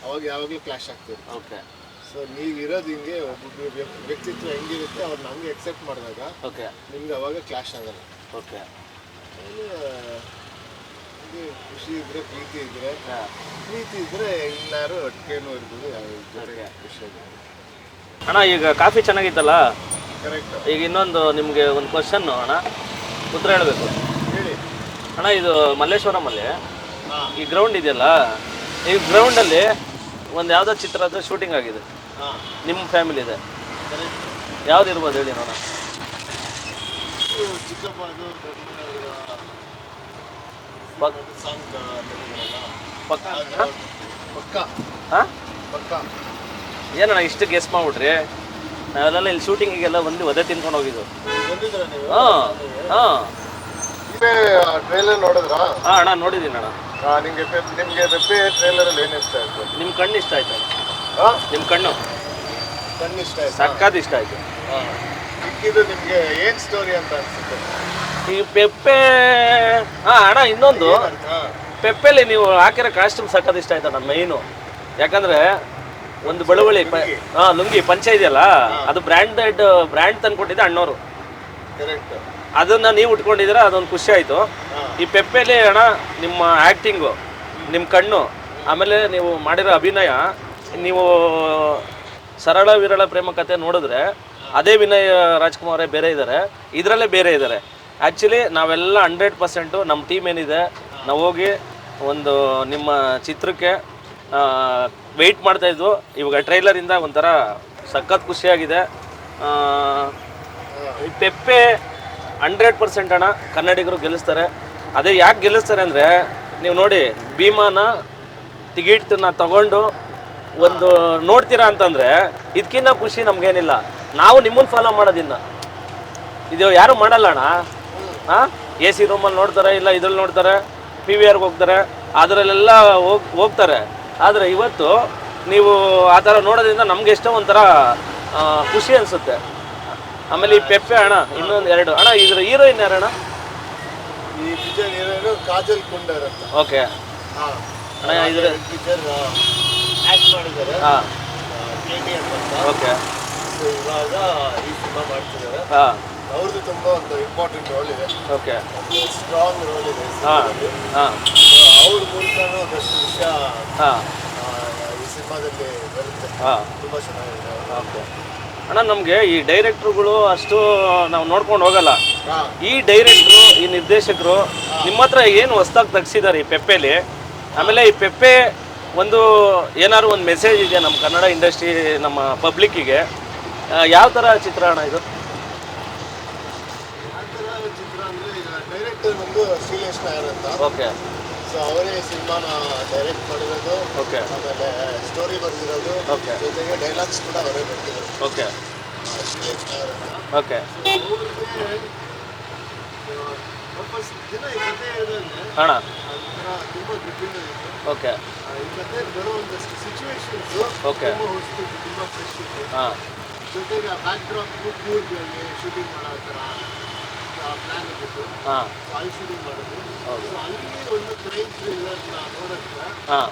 ಅವಾಗ ಯಾವಾಗಲೂ ಕ್ಲಾಶ್ ಆಗ್ತೀರಿ.
ಓಕೆ.
ಸೊ ನೀವಿರೋದು ಹಿಂಗೆ, ಒಬ್ಬೊಬ್ಬರು ವ್ಯಕ್ತಿತ್ವ ಹೆಂಗಿರುತ್ತೆ ಅವ್ರನ್ನ ಹಂಗೆ ಎಕ್ಸೆಪ್ಟ್ ಮಾಡಿದಾಗ
ಓಕೆ
ನಿಮ್ಗೆ ಅವಾಗ ಕ್ಲಾಶ್ ಆಗಲ್ಲ.
ಓಕೆ.
ಹಂಗೆ ಖುಷಿ ಇದ್ರೆ, ಪ್ರೀತಿ ಇದ್ರೆ ಎಲ್ಲರೂ ಒಟ್ಟಿಗೆನೂ ಇರ್ಬೋದು. ಜೊತೆಗೆ ಖುಷಿ ಆಗಿದೆ.
ಅಣ್ಣ ಈಗ ಕಾಫಿ ಚೆನ್ನಾಗಿತ್ತಲ್ಲ,
ಕರೆಕ್ಟ್.
ಈಗ ಇನ್ನೊಂದು ನಿಮಗೆ ಒಂದು ಕ್ವಶನ್ನು ಅಣ್ಣ, ಉತ್ತರ ಹೇಳಬೇಕು.
ಹೇಳಿ
ಅಣ್ಣ. ಇದು ಮಲ್ಲೇಶ್ವರಮಲ್ಲಿ
ಹಾಂ
ಈ ಗ್ರೌಂಡ್ ಇದೆಯಲ್ಲ, ಈ ಗ್ರೌಂಡಲ್ಲಿ ಒಂದು ಯಾವುದೋ ಚಿತ್ರದ ಶೂಟಿಂಗ್ ಆಗಿದೆ,
ಹಾಂ
ನಿಮ್ಮ ಫ್ಯಾಮಿಲಿ ಇದೆ,
ಕರೆಕ್ಟ್.
ಯಾವ್ದು ಇರ್ಬೋದು ಹೇಳಿ ನೋಡೋಣ.
ಚಿಕ್ಕಪ್ಪ ಸಾಂಗ್
ಪಕ್ಕ
ಪಕ್ಕ
ಹಾಂ
ಪಕ್ಕ.
ಏನಣ್ಣ ಇಷ್ಟು ಗೆಸ್ ಮಾಡ್ಬಿಟ್ರಿ? ನಾವೆಲ್ಲ ಇಲ್ಲಿ ಶೂಟಿಂಗಿಗೆಲ್ಲ ಬಂದು ಒದೆ ತಿನ್ಕೊಂಡು ಹೋಗಿದ್ದು.
ಬಂದಿದ್ರ ನೀವು?
ಹಾಂ ಹಾಂ
ಟ್ರೇಲರ್ ನೋಡಿದ್ರಾ?
ಹಾಂ ಅಣ್ಣ ನೋಡಿದ್ದೀನಿ ಅಣ್ಣ.
ನಿಮಗೆ ಪೆಪ್ಪೆ ಟ್ರೇಲರಲ್ಲಿ ಏನು ಇಷ್ಟ ಆಯ್ತು?
ನಿಮ್ಮ ಕಣ್ಣು ಇಷ್ಟ ಆಯ್ತು ಅಣ್ಣ.
ಹಾಂ,
ನಿಮ್ಮ ಕಣ್ಣು
ಇಷ್ಟ ಆಯ್ತು.
ಸಕ್ಕತ್ ಇಷ್ಟ ಆಯ್ತು.
ಹಾಂ, ಇದು ನಿಮಗೆ ಏನು ಸ್ಟೋರಿ ಅಂತ ಅನ್ಸುತ್ತೆ?
ಈ ಪೆಪ್ಪೆ ಹಾಂ ಅಣ್ಣ, ಇನ್ನೊಂದು ಪೆಪ್ಪೆಲಿ ನೀವು ಹಾಕಿರೋ ಕಾಸ್ಟ್ಯೂಮ್ ಸಕ್ಕತ್ ಇಷ್ಟ ಆಯ್ತು ಅಣ್ಣ. ಮೈನು ಯಾಕಂದರೆ ಒಂದು ಬಳುವಳಿ ಹಾಂ ಲುಂಗಿ ಪಂಚೆ ಇದೆಯಲ್ಲ, ಅದು ಬ್ರ್ಯಾಂಡ್ ತಂದ್ಕೊಟ್ಟಿದ್ದೆ ಅಣ್ಣವರು.
ಕರೆಕ್ಟ್.
ಅದನ್ನು ನೀವು ಉಟ್ಕೊಂಡಿದ್ದೀರ, ಅದೊಂದು ಖುಷಿ ಆಯಿತು. ಈ ಪೆಪ್ಪೆಲಿ ಅಣ್ಣ ನಿಮ್ಮ ಆ್ಯಕ್ಟಿಂಗು, ನಿಮ್ಮ ಕಣ್ಣು, ಆಮೇಲೆ ನೀವು ಮಾಡಿರೋ ಅಭಿನಯ, ನೀವು ಸರಳ ವಿರಳ ಪ್ರೇಮ ಕಥೆ ನೋಡಿದ್ರೆ ಅದೇ ವಿನಯ್ ರಾಜ್ಕುಮಾರೇ ಬೇರೆ ಇದ್ದಾರೆ, ಇದರಲ್ಲೇ ಬೇರೆ ಇದ್ದಾರೆ. ಆ್ಯಕ್ಚುಲಿ ನಾವೆಲ್ಲ 100% ನಮ್ಮ ಟೀಮ್ ಏನಿದೆ, ನಾವು ಹೋಗಿ ಒಂದು ನಿಮ್ಮ ಚಿತ್ರಕ್ಕೆ ವೆಯ್ಟ್ ಮಾಡ್ತಾಯಿದ್ವು. ಇವಾಗ ಟ್ರೈಲರಿಂದ ಒಂಥರ ಸಖತ್ ಖುಷಿಯಾಗಿದೆ. ಈ ಪೆಪ್ಪೆ 100% ಅಣ್ಣ ಕನ್ನಡಿಗರು ಗೆಲ್ಲಿಸ್ತಾರೆ. ಅದೇ ಯಾಕೆ ಗೆಲ್ಲಿಸ್ತಾರೆ ಅಂದರೆ, ನೀವು ನೋಡಿ ಭೀಮಾನ ಟಿಕೆಟನ್ನ ತಗೊಂಡು ಒಂದು ನೋಡ್ತೀರಾ ಅಂತಂದರೆ ಇದಕ್ಕಿಂತ ಖುಷಿ ನಮಗೇನಿಲ್ಲ. ನಾವು ನಿಮ್ಮನ್ನು ಫಾಲೋ ಮಾಡೋದಿನ್ನ ಇದು ಯಾರು ಮಾಡಲ್ಲ ಅಣ್ಣ. ಹಾಂ, AC ರೂಮಲ್ಲಿ ನೋಡ್ತಾರೆ, ಇಲ್ಲ ಇದ್ರಲ್ಲಿ ನೋಡ್ತಾರೆ, PVRಗೆ ಹೋಗ್ತಾರೆ, ಅದರಲ್ಲೆಲ್ಲ ಹೋಗ್ತಾರೆ. ಆದರೆ ಇವತ್ತು ನೀವು ಆ ಥರ ನೋಡೋದ್ರಿಂದ ನಮ್ಗೆ ಎಷ್ಟೋ ಒಂಥರ ಖುಷಿ ಅನಿಸುತ್ತೆ. ಆಮೇಲೆ ಈ ಪೆಪ್ಪೆ ಅಣ್ಣ ಇನ್ನೊಂದು 2 ಅಣ್ಣ. ಇದ್ರ ಹೀರೋಯಿನ್ ಯಾರಣ್ಣ?
ಈ ಪಿಕ್ಚರ್ ಹೀರೋಯಿನ್ ಕಾಜಲ್ ಕುಂಡರ್ ಅಂತ.
ಓಕೆ ಅಣ್ಣ, ಇದ್ರ
ಪಿಕ್ಚರ್ ಆ್ಯಕ್ಟ್ ಮಾಡಿದ್ದಾರೆ.
ಹಾಂ
KTM ಅಂತ.
ಓಕೆ.
ಇವಾಗ ಈ ಸಿನಿಮಾ ಮಾಡ್ತಿದ್ದಾರೆ.
ಹಾಂ,
ಅವ್ರದ್ದು ತುಂಬ ಒಂದು ಇಂಪಾರ್ಟೆಂಟ್ ರೋಲ್ ಇದೆ.
ಓಕೆ.
ಸ್ಟ್ರಾಂಗ್ ರೋಲ್ ಇದೆ.
ಹಾಂ ಹಾಂ,
ಅವ್ರ ಮೂಲಕನೂ ಒಂದಷ್ಟು ವಿಷಯ
ಹಾಂ
ಈ ಸಿನಿಮಾದಲ್ಲಿ ಬರುತ್ತೆ.
ಹಾಂ,
ತುಂಬ ಚೆನ್ನಾಗಿದೆ.
ಓಕೆ. ಅಣ್ಣ ನಮಗೆ ಈ ಡೈರೆಕ್ಟ್ರುಗಳು ಅಷ್ಟು ನಾವು ನೋಡ್ಕೊಂಡು ಹೋಗಲ್ಲ.
ಹಾ.
ಈ ಡೈರೆಕ್ಟ್ರು ಈ ನಿರ್ದೇಶಕರು ನಿಮ್ಮ ಹತ್ರ ಏನು ಹೊಸ್ದಾಗಿ ತೆಗ್ಸಿದ್ದಾರೆ ಈ ಪೆಪ್ಪೆಲಿ, ಆಮೇಲೆ ಈ ಪೆಪ್ಪೆ ಒಂದು ಏನಾದ್ರು ಒಂದು ಮೆಸೇಜ್ ಇದೆ ನಮ್ಮ ಕನ್ನಡ ಇಂಡಸ್ಟ್ರಿ ನಮ್ಮ ಪಬ್ಲಿಕ್ಕಿಗೆ, ಯಾವ ಥರ ಚಿತ್ರ ಅಣ್ಣ ಇದು?
ಚಿತ್ರ ಅಂದರೆ ಈಗ ಡೈರೆಕ್ಟರ್ ಒಂದು ಶ್ರೀಲೇಶ್ ನಾಯರ್ ಅಂತ.
ಓಕೆ.
ಸೊ ಅವರೇ ಸಿನಿಮಾನ ಡೈರೆಕ್ಟ್ ಮಾಡಿರೋದು.
ಓಕೆ.
ಆಮೇಲೆ ಸ್ಟೋರಿ ಬರೆದಿರೋದು.
ಓಕೆ.
ಜೊತೆಗೆ ಡೈಲಾಗ್ಸ್ ಕೂಡ ಅವರೇ ಬರ್ತಿರೋದು.
ಓಕೆ.
ಶ್ರೀಲೇಶ್ ನಾಯರ್ ಅಂತ.
ಓಕೆ.
ವಾಪಸ್ ದಿನ ಈ ಕಥೆ ಹೇಳಿದ್ರೆ
ಅಣ್ಣ
ಒಂಥರ ತುಂಬ ಗ್ರಿಪ್ಪಿಂಗ್ ಇತ್ತು.
ಓಕೆ.
ಈ ಕಥೆ ಬರೋ ಒಂದಷ್ಟು ಸಿಚುವೇಶನ್ಸ್
ಓಕೆ.
ತುಂಬ ಹೊಸ್ತು, ತುಂಬ ಫ್ರೆಶ್ ಇತ್ತು.
ಹಾಂ.
ಜೊತೆಗೆ ಬ್ಯಾಕ್ ಡ್ರಾಪ್ ಕೂರ್ಗಲ್ಲಿ ಶೂಟಿಂಗ್ ಮಾಡೋ ಥರ ಪ್ಲ್ಯಾನ್ ಇತ್ತು.
ಹಾಂ.
ಅಲ್ಲಿ ಶೂಟಿಂಗ್ ಮಾಡೋದು.
ಹೌದು.
ಸೊ ಅಲ್ಲಿ ಒಂದು ಕ್ರೈಮ್ ಥ್ರಿಲ್ಲರ್ನ ನೋಡೋಕ್ಕೆ
ಹಾಂ.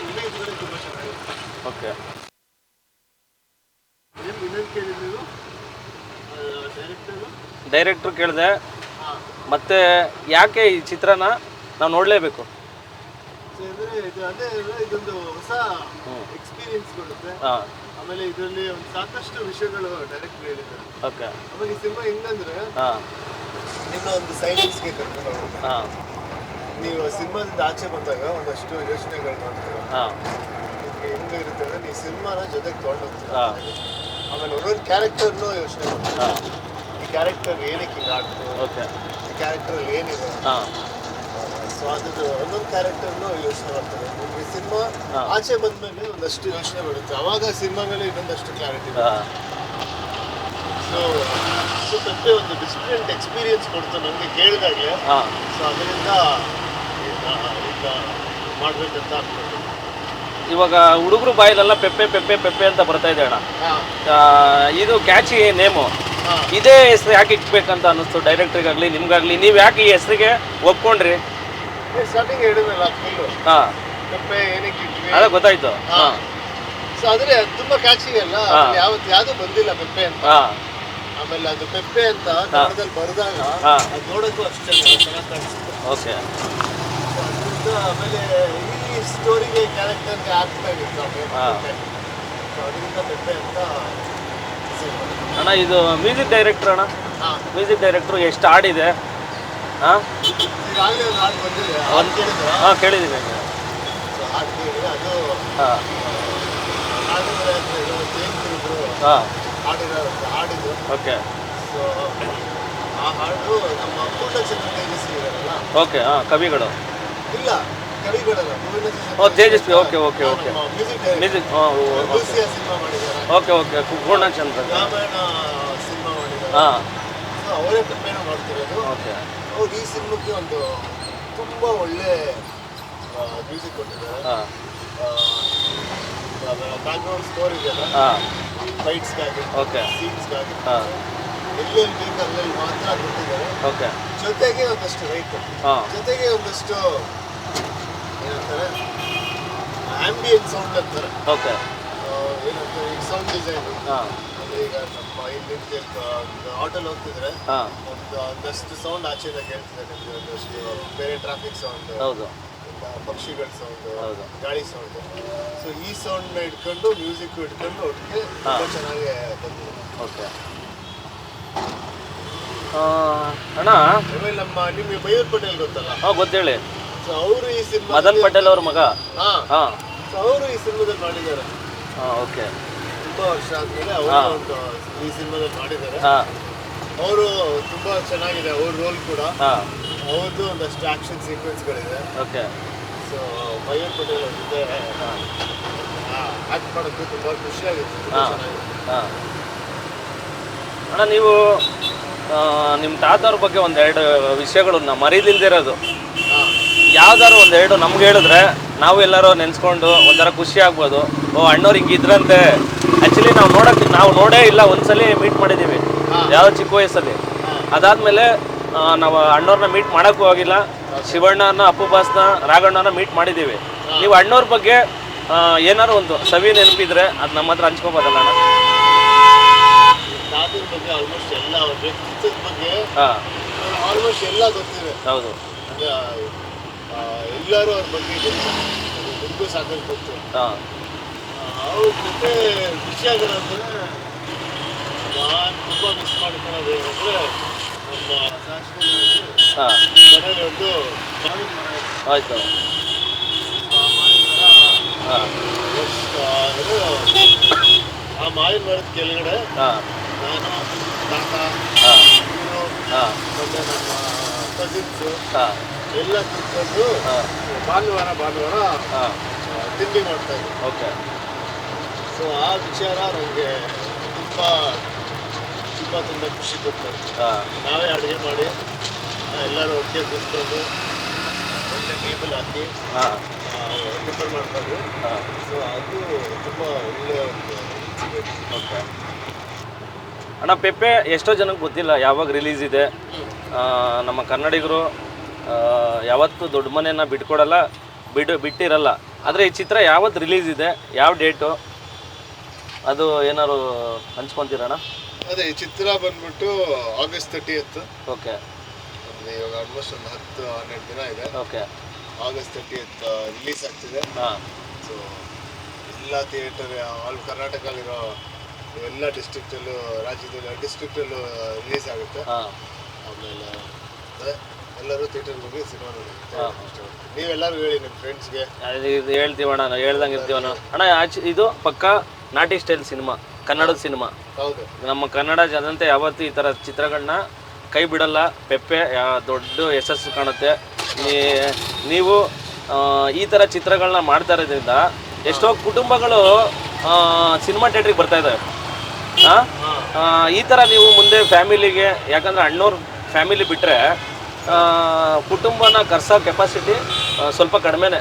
ಇಮೇಜ್ಗಳು ತುಂಬ ಚೆನ್ನಾಗಿತ್ತು.
ಓಕೆ.
ಏನು ಇನ್ನೊಂದು ಕೇಳಿದ್ರು
ಡೈರೆಕ್ಟ್ರು ಕೇಳಿದೆ,
ಹಾಂ.
ಮತ್ತು ಯಾಕೆ ಈ ಚಿತ್ರನ ನಾವು ನೋಡಲೇಬೇಕು?
ಸೊ ಅಂದರೆ ಇದು ಅದೇ ಇದೊಂದು ಹೊಸ ಎಕ್ಸ್ಪೀರಿಯನ್ಸ್ ಕೊಡುತ್ತೆ.
ಹಾಂ.
ಆಮೇಲೆ ಇದರಲ್ಲಿ ಒಂದು ಸಾಕಷ್ಟು ವಿಷಯಗಳು ಡೈರೆಕ್ಟ್ ಹೇಳಿದ್ದಾರೆ.
ಓಕೆ.
ಆಮೇಲೆ ಈ ಸಿನಿಮಾ ಹೆಂಗಂದ್ರೆ
ಹಾಂ.
ನಿಮ್ಮ ಒಂದು ಸೈಲೆನ್ಸ್ಗೆ ಕರ್ಕೊಂಡು ಹೋಗುತ್ತೆ.
ಹಾಂ.
ನೀವು ಸಿನಿಮಾದಿಂದ ಆಚೆ ಬಂದಾಗ ಒಂದಷ್ಟು ಯೋಚನೆಗಳು ಮಾಡ್ತೀರ.
ಹಾಂ.
ನಿಮಗೆ ಹೆಂಗಿರುತ್ತೆ ಅಂದರೆ ನೀವು ಸಿನಿಮಾನ ಜೊತೆಗೆ ತೊಗೊಂಡು ಹೋಗ್ತೀರ.
ಹಾಂ.
ಆಮೇಲೆ ಒಂದೊಂದು ಕ್ಯಾರೆಕ್ಟರ್ನೂ ಯೋಚನೆ ಮಾಡ್ತೀರ.
ಹಾಂ.
ಈ ಕ್ಯಾರೆಕ್ಟರ್ ಏನಕ್ಕೆ ಹಿಂಗೆ ಆಡ್ತು,
ಓಕೆ.
ಈ ಕ್ಯಾರೆಕ್ಟರಲ್ಲಿ ಏನಿದೆ.
ಹಾಂ.
ಸೊ ಅದ್ರದ್ದು ಒಂದೊಂದು ಕ್ಯಾರೆಕ್ಟರ್ನು ಯೋಚನೆ ಮಾಡ್ತಾರೆ. ನಿಮಗೆ ಸಿನಿಮಾ
ಹಾಂ.
ಆಚೆ ಬಂದಮೇಲೆ ಒಂದಷ್ಟು ಯೋಚನೆ ಬರುತ್ತೆ. ಅವಾಗ ಸಿನಿಮಾ ಮೇಲೆ ಇನ್ನೊಂದಷ್ಟು ಕ್ಲಾರಿಟಿ.
ಹಾಂ.
ಸೊ ಸೊ ಮತ್ತೆ ಒಂದು ಡಿಫ್ರೆಂಟ್ ಎಕ್ಸ್ಪೀರಿಯನ್ಸ್ ಕೊಡ್ತು ನಮಗೆ ಕೇಳಿದಾಗಲೇ.
ಹಾಂ.
ಸೊ ಅದರಿಂದ ಈಗ ಮಾಡಬೇಕಂತ ಅನ್ಕೊಂಡು.
ಇವಾಗ ಹುಡುಗರು ಬಾಯಿಲೆಲ್ಲ ಪೆಪ್ಪೆ ಪೆಪ್ಪೆ ಪೆಪ್ಪೆ ಅಂತ ಬರ್ತಾ ಇದೆ ಅಣ್ಣ.
ಹಾಂ.
ಇದು ಕ್ಯಾಚಿ ನೇಮು.
ಹಾಂ.
ಇದೇ ಹೆಸರು ಯಾಕೆ ಇಟ್ಬೇಕಂತ ಅನ್ನಿಸ್ತು ಡೈರೆಕ್ಟ್ರಿಗಾಗಲಿ ನಿಮ್ಗಾಗಲಿ? ನೀವು ಯಾಕೆ ಈ ಹೆಸರಿಗೆ ಒಪ್ಕೊಂಡ್ರಿ?
ಸ್ಟಾರ್ಟಿಂಗ್ ಹೇಳಿದ್ರಲ್ಲ ಫುಲ್ಲು
ಹಾಂ.
ಪೆಪ್ಪೆ ಏನಕ್ಕೆ ಇಟ್ವಿ.
ಅದೇ ಗೊತ್ತಾಯ್ತು. ಹಾಂ.
ಸೊ ಆದರೆ ಅದು ತುಂಬ ಕ್ಯಾಚಿ ಅಲ್ಲ.
ಹಾಂ.
ಯಾವುದೂ ಬಂದಿಲ್ಲ ಪೆಪ್ಪೆ ಅಂತ.
ಹಾಂ.
ಆಮೇಲೆ ಅದು ಪೆಪ್ಪೆ ಅಂತ ಕನ್ನಡದಲ್ಲಿ ಬರೆದಾಗ
ಹಾಂ.
ಅದು ನೋಡೋಕ್ಕೂ ಅಷ್ಟೇ ಚೆನ್ನಾಗಿ ಕಾಣಿಸುತ್ತೆ.
ಓಕೆ.
ಅದರಿಂದ ಆಮೇಲೆ ಈ ಸ್ಟೋರಿಗೆ ಕ್ಯಾರೆಕ್ಟರ್ಗೆ ಆಗ್ತಾ ಇತ್ತು
ಹಾಂ.
ಸೊ ಅದರಿಂದ ಪೆಪ್ಪೆ ಅಂತ
ಅಣ್ಣ ಇದು ಮ್ಯೂಸಿಕ್ ಡೈರೆಕ್ಟ್ರ್ ಅಣ್ಣ.
ಹಾಂ.
ಮ್ಯೂಸಿಕ್ ಡೈರೆಕ್ಟ್ರು ಎಷ್ಟು ಹಾಡಿದೆ? ಹಾಂ.
ಈಗಾಗಲೇ ಒಂದು ಹಾಡು ಬಂದಿದೆ. ಹಾಡು ಕೇಳಿದ್ರೆ
ಹಾಂ ಕೇಳಿದ್ದೀನಿ.
ಸೊ ಹಾಡು ಕೇಳಿ ಅದು
ಹಾಂ.
ಹಾಡಿದ್ರೆ ಜಯಂತಿದ್ರು
ಹಾಂ.
ಹಾಡಿದ್ದು.
ಓಕೆ.
ಸೊ ಆ ಹಾಡು ನಮ್ಮ ಪೂರ್ಣಚಂದ್ರ ತೇಜಸ್ವಿ ಇದಾರಲ್ಲ.
ಓಕೆ. ಹಾಂ. ಕವಿಗಳು
ಇಲ್ಲ ಕವಿಗಳಲ್ಲ.
ಓ Tejaswi. Okay okay okay.
Music
music. ಹಾಂ.
ಲೂಸಿಯಾ ಸಿನಿಮಾ ಮಾಡಿದ್ದಾರೆ.
Okay okay. Poornachandra.
Ramayana cinema ಮಾಡಿದ್ದಾರೆ.
ಹಾಂ.
ಸೊ ಅವರೇ ಪ್ರಿಪೇರ್ ಮಾಡ್ತಿರೋದು.
ಓಕೆ.
ಅವ್ರು ಈ ಸಿನಿಮಾಕ್ಕೆ ಒಂದು ತುಂಬ ಒಳ್ಳೆ ಮ್ಯೂಸಿಕ್ ಕೊಟ್ಟಿದ್ದಾರೆ.
ಹಾಂ.
ಬ್ಯಾಕ್ಗ್ರೌಂಡ್ ಸ್ಕೋರ್ ಇದೆಯಲ್ಲ,
ಹಾಂ.
ಫೈಟ್ಸ್ಗಾಗಿ,
ಓಕೆ.
ಸೀನ್ಸ್ಗಾಗಿ
ಹಾಂ.
ಎಲ್ಲೆಲ್ಲಿ ಬೇಕು ಅಲ್ಲಲ್ಲಿ ಮಾತ್ರ ಕೊಟ್ಟಿದ್ದಾರೆ.
ಓಕೆ.
ಜೊತೆಗೆ ಒಂದಷ್ಟು ರೈಟ್,
ಹಾಂ.
ಜೊತೆಗೆ ಒಂದಷ್ಟು ಏನಂತಾರೆ ಆಂಬಿಯನ್ ಸೌಂಡ್ ಅಂತಾರೆ.
ಓಕೆ.
ಏನಂತಾರೆ ಈಗ ಸೌಂಡ್ ಡಿಸೈನ್.
ಹಾಂ.
ಈಗ ನಮ್ಮ ಇಲ್ಲಿ ಆಟೋಲ್ಲಿ ಹೋಗ್ತಿದ್ರೆ
ಹಾಂ.
ಒಂದಷ್ಟು ಸೌಂಡ್ ಆಚೆದಾಗ ಕೇಳ್ತಿದೆ ನಿಮಗೆ. ಒಂದಷ್ಟು ಬೇರೆ ಟ್ರಾಫಿಕ್ ಸೌಂಡ್,
ಹೌದು.
ಪಕ್ಷಿಗಳ ಸೌಂಡ್,
ಹೌದು.
ಗಾಳಿ ಸೌಂಡ್. ಸೊ ಈ ಸೌಂಡ್ನ ಇಟ್ಕೊಂಡು ಮ್ಯೂಸಿಕ್ ಇಟ್ಕೊಂಡು ಒಟ್ಟಿಗೆ ತುಂಬ ಚೆನ್ನಾಗಿ ಬಂದಿದೆ.
ಓಕೆ. ಅಣ್ಣ
ಆಮೇಲೆ ನಿಮಗೆ ಮಯೂರ್ ಪಟೇಲ್ ಗೊತ್ತಲ್ಲ?
ಹಾಂ ಗೊತ್ತೇಳಿ.
ಸೊ ಅವರು ಈ ಸಿನಿಮಾ
ಮದನ್ ಪಟೇಲ್ ಅವ್ರ ಮಗ.
ಹಾಂ.
ಹಾಂ.
ಸೊ ಅವರು ಈ ಸಿನಿಮಾದಲ್ಲಿ ಮಾಡಿದ್ದಾರೆ.
ಹಾಂ. ಓಕೆ.
ತುಂಬ ವರ್ಷ ಆದಮೇಲೆ ಅವರು ಒಂದು ಈ ಸಿನಿಮಾದಲ್ಲಿ ಮಾಡಿದ್ದಾರೆ.
ಹಾಂ.
ಅವರು ತುಂಬ ಚೆನ್ನಾಗಿದೆ ಅವ್ರ ರೋಲ್ ಕೂಡ.
ಹಾಂ.
ಅವ್ರದ್ದು ಒಂದಷ್ಟು ಆ್ಯಕ್ಷನ್ ಸೀಕ್ವೆನ್ಸ್ಗಳಿದೆ.
ಓಕೆ.
ಸೊ ಮಯೂರ್ ಪಟೇಲ್ ಅವ್ರ ಜೊತೆ ಆ್ಯಕ್ಟ್ ಮಾಡೋಕ್ಕೆ ತುಂಬ ಖುಷಿಯಾಗಿತ್ತು. ತುಂಬ
ಹಾಂ.
ಚೆನ್ನಾಗಿತ್ತು.
ಹಾಂ. ಅಣ್ಣ ನೀವು ನಿಮ್ಮ ತಾತವ್ರ ಬಗ್ಗೆ ಒಂದೆರಡು ವಿಷಯಗಳನ್ನ ಮರೀದಿಲ್ದಿರೋದು
ಹಾಂ.
ಯಾವ್ದಾರು ಒಂದೆರಡು ನಮ್ಗೆ ಹೇಳಿದ್ರೆ ನಾವು ಎಲ್ಲರೂ ನೆನೆಸ್ಕೊಂಡು ಒಂಥರ ಖುಷಿ ಆಗ್ಬೋದು. ಓ ಅಣ್ಣವ್ರು ಹಿಂಗಿದ್ರಂತೆ. ಆ್ಯಕ್ಚುಲಿ ನಾವು ನೋಡೇ ಇಲ್ಲ, ಒಂದ್ಸಲಿ ಮೀಟ್ ಮಾಡಿದ್ದೀವಿ ಯಾವ ಚಿಕ್ಕ ವಯಸ್ಸಲ್ಲಿ. ಅದಾದಮೇಲೆ ನಾವು ಅಣ್ಣವ್ರನ್ನ ಮೀಟ್ ಮಾಡೋಕ್ಕೂ ಹೋಗಿಲ್ಲ. ಶಿವಣ್ಣನ, ಅಪ್ಪುಬಾಸ್ನ, ರಾಘಣ್ಣನ ಮೀಟ್ ಮಾಡಿದ್ದೀವಿ. ನೀವು ಅಣ್ಣವ್ರ ಬಗ್ಗೆ ಏನಾರು ಒಂದು ಸವಿ ನೆನಪಿದ್ರೆ ಅದು ನಮ್ಮ ಹತ್ರ ಹಂಚ್ಕೋಬೋದಲ್ಲ ಅಣ್ಣ?
ತಾತನ ಬಗ್ಗೆ ಆಲ್ಮೋಸ್ಟ್ ಎಲ್ಲ, ಅವ್ರ ವ್ಯಕ್ತಿತ್ವದ ಬಗ್ಗೆ
ಹಾಂ.
ಆಲ್ಮೋಸ್ಟ್ ಎಲ್ಲ ಗೊತ್ತಿದೆ.
ಹೌದು.
ಎಲ್ಲರೂ ಅವ್ರ ಬಗ್ಗೆ ಗೊತ್ತು. ನಿಮಗೂ ಸಾಕಷ್ಟು ಗೊತ್ತು.
ಹಾಂ.
ಅವ್ರ ಜೊತೆ ಖುಷಿಯಾಗಿರೋದ್ರೆ ನಾನು ತುಂಬ ಮಿಸ್ ಮಾಡ್ಕೊಳ್ಳೋದು ಏನಂದರೆ ನಮ್ಮ ಶಾಸ್ತ್ರಿ
ಹಾಂ
ಮನೇಲಿ ಒಂದು ಮಾವಿನ ಮರ ಇದೆ.
ಆಯಿತು.
ಆ ಮಾವಿನ ಮರ
ಹಾಂ
ಆ ಮಾವಿನ ಮರದ ಕೆಳಗಡೆ
ಹಾಂ
ನಾನು ತಾತ
ಹಾಂ
ಇವರು
ಹಾಂ
ಮತ್ತೆ ನಮ್ಮ ಕಸಿನ್ಸು
ಹಾಂ
ಎಲ್ಲ ಕೂತ್ಕೊಂಡು
ಹಾಂ
ಭಾನುವಾರ
ಹಾಂ
ತಿಂಡಿ ಮಾಡ್ತಾ ಇದ್ವಿ.
ಓಕೆ.
ಸೊ ಆ ವಿಚಾರ ನನಗೆ ತುಂಬ ಖುಷಿ ಕೊಡ್ತಾರೆ.
ಹಾಂ
ನಾವೇ ಅಡುಗೆ ಮಾಡಿ ಎಲ್ಲರೂ ಒಟ್ಟಿಗೆ ಕೂತ್ಕೊಂಡು ಒಳ್ಳೆ ಟೇಬಲ್ ಹಾಕಿ
ಹಾಂ
ಟಿಫನ್ ಮಾಡ್ಕೊಂಡು
ಹಾಂ
ಸೊ ಅದು ತುಂಬ ಒಳ್ಳೆಯ ಒಂದು ಇನ್ಸಿಡೆಂಟ್.
ಓಕೆ. ಅಣ್ಣ ಪೆಪ್ಪೆ ಎಷ್ಟೋ ಜನಕ್ಕೆ ಗೊತ್ತಿಲ್ಲ ಯಾವಾಗ ರಿಲೀಸ್ ಇದೆ. ನಮ್ಮ ಕನ್ನಡಿಗರು ಯಾವತ್ತೂ ದೊಡ್ಡ ಮನೆಯನ್ನು ಬಿಟ್ಕೊಡಲ್ಲ, ಬಿಟ್ಟಿರಲ್ಲ. ಆದರೆ ಈ ಚಿತ್ರ ಯಾವತ್ತು ರಿಲೀಸ್ ಇದೆ, ಯಾವ ಡೇಟು, ಅದು ಏನಾದ್ರು ಹಂಚ್ಕೊತೀರಣ್ಣ?
ಅದೇ ಈ ಚಿತ್ರ ಬಂದ್ಬಿಟ್ಟು August 30th.
ಓಕೆ.
ಅಂದರೆ ಇವಾಗ ಆಲ್ಮೋಸ್ಟ್ ಒಂದು 10-12 ದಿನ ಇದೆ.
ಓಕೆ.
August 30th ರಿಲೀಸ್ ಆಗ್ತಿದೆ.
ಹಾಂ. ಸೊ
ಎಲ್ಲ ಥಿಯೇಟರ್ ಆಲ್ ಕರ್ನಾಟಕದಲ್ಲಿರೋ ಎಲ್ಲ ಡಿಸ್ಟ್ರಿಕ್ಟಲ್ಲೂ ಡಿಸ್ಟ್ರಿಕ್ಟಲ್ಲೂ ರಿಲೀಸ್ ಆಗುತ್ತೆ.
ಹಾಂ.
ಆಮೇಲೆ ಅದೇ ಎಲ್ಲರೂ ಥಿಯೇಟರ್ಗೆ ಹೋಗಿ ಸಿನಿಮಾ ನೋಡಿ.
ಹಾಂ.
ನೀವೆಲ್ಲರೂ ಹೇಳಿ ನಿಮ್ಮ ಫ್ರೆಂಡ್ಸ್ಗೆ.
ಇದು ಹೇಳ್ತೀವಣ್ಣ, ನಾವು ಹೇಳ್ದಂಗೆ ಇರ್ತೀವಣ್ಣ. ಅಣ್ಣ ಇದು ಪಕ್ಕ ನಾಟಿ ಸ್ಟೈಲ್ ಸಿನಿಮಾ, ಕನ್ನಡದ ಸಿನಿಮಾ.
ಹೌದು.
ನಮ್ಮ ಕನ್ನಡ ಜನತೆ ಯಾವತ್ತೂ ಈ ಥರ ಚಿತ್ರಗಳನ್ನ ಕೈ ಬಿಡಲ್ಲ. ಪೆಪ್ಪೆ ದೊಡ್ಡ ಯಶಸ್ಸು ಕಾಣುತ್ತೆ. ನೀವು ಈ ಥರ ಚಿತ್ರಗಳನ್ನ ಮಾಡ್ತಾ ಇರೋದ್ರಿಂದ ಎಷ್ಟೋ ಕುಟುಂಬಗಳು ಸಿನಿಮಾ ಥಿಯೇಟ್ರಿಗೆ ಬರ್ತಾ ಇದ್ದಾವೆ. ಈ ಥರ ನೀವು ಮುಂದೆ ಫ್ಯಾಮಿಲಿಗೆ, ಯಾಕಂದರೆ ಅಣ್ಣವ್ರ ಫ್ಯಾಮಿಲಿ ಬಿಟ್ಟರೆ ಕುಟುಂಬನ ಕರ್ಸೋ ಕೆಪಾಸಿಟಿ ಸ್ವಲ್ಪ ಕಡಿಮೆನೇ.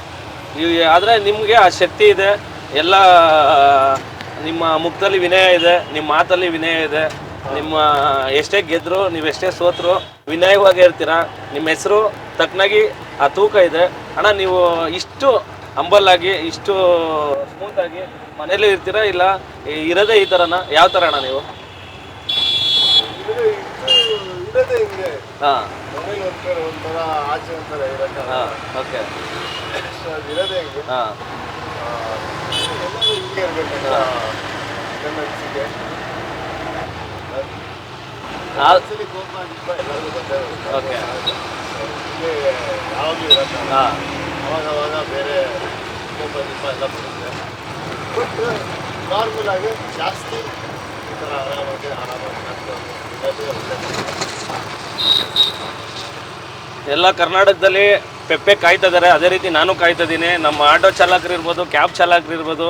ಆದರೆ ನಿಮಗೆ ಆ ಶಕ್ತಿ ಇದೆ. ಎಲ್ಲ ನಿಮ್ಮ ಮುಖದಲ್ಲಿ ವಿನಯ ಇದೆ, ನಿಮ್ಮ ಮಾತಲ್ಲಿ ವಿನಯ ಇದೆ. ನಿಮ್ಮ ಎಷ್ಟೇ ಗೆದ್ದರು, ನೀವೆಷ್ಟೇ ಸೋತರು ವಿನಯವಾಗಿ ಇರ್ತೀರ. ನಿಮ್ಮ ಹೆಸರು ತಕ್ಕನಾಗಿ ಆ ತೂಕ ಇದೆ. ಅಣ್ಣ ನೀವು ಇಷ್ಟು ಹಂಬಲ್ಲಾಗಿ, ಇಷ್ಟು ಸ್ಮೂತಾಗಿ ಮನೇಲಿ ಇರ್ತೀರಾ, ಇಲ್ಲ ಇರೋದೇ ಈ ಥರನ? ಯಾವ ಥರ ಅಣ್ಣ ನೀವು?
ಇರೋದೇ ಹಿಂಗೆ.
ಹಾಂ.
ಮನೇಲಿ ಒಂಥರ ಆಚೆ ಒಂಥರ ಇರೋಕ್ಕೆ.
ಹಾಂ. ಓಕೆ.
ಅದು ಇರೋದೇ ಹಿಂಗೆ.
ಹಾಂ.
ಎಲ್ಲರೂ ಹಿಂಗೆ ಇರಬೇಕಂತ ನನ್ನ ಅನಿಸಿಕೆ. ಆಕ್ಚುಲಿ ಕೋಪ ಆಗಿಪ್ಪ ಎಲ್ಲರಿಗೂ ಗೊತ್ತೇ.
ಓಕೆ.
ಹಿಂಗೆ ಯಾವಾಗಲೂ ಇರತ್ತೆ.
ಹಾಂ.
ಅವಾಗ ಬೇರೆ ಕೋಪ ದೀಪ ಎಲ್ಲ ಬರುತ್ತೆ. ಬಟ್ ನಾರ್ಮಲ್ ಆಗಿ ಜಾಸ್ತಿ ಈ ಥರ ಆರಾಮಾಗಿ
ಎಲ್ಲ ಕರ್ನಾಟಕದಲ್ಲಿ ಪೆಪ್ಪೆ ಕಾಯ್ತಾ ಇದ್ದಾರೆ. ಅದೇ ರೀತಿ ನಾನು ಕಾಯ್ತಾ ಇದ್ದೀನಿ. ನಮ್ಮ ಆಟೋ ಚಾಲಕರು ಇರ್ಬೋದು, ಕ್ಯಾಬ್ ಚಾಲಕರು ಇರ್ಬೋದು,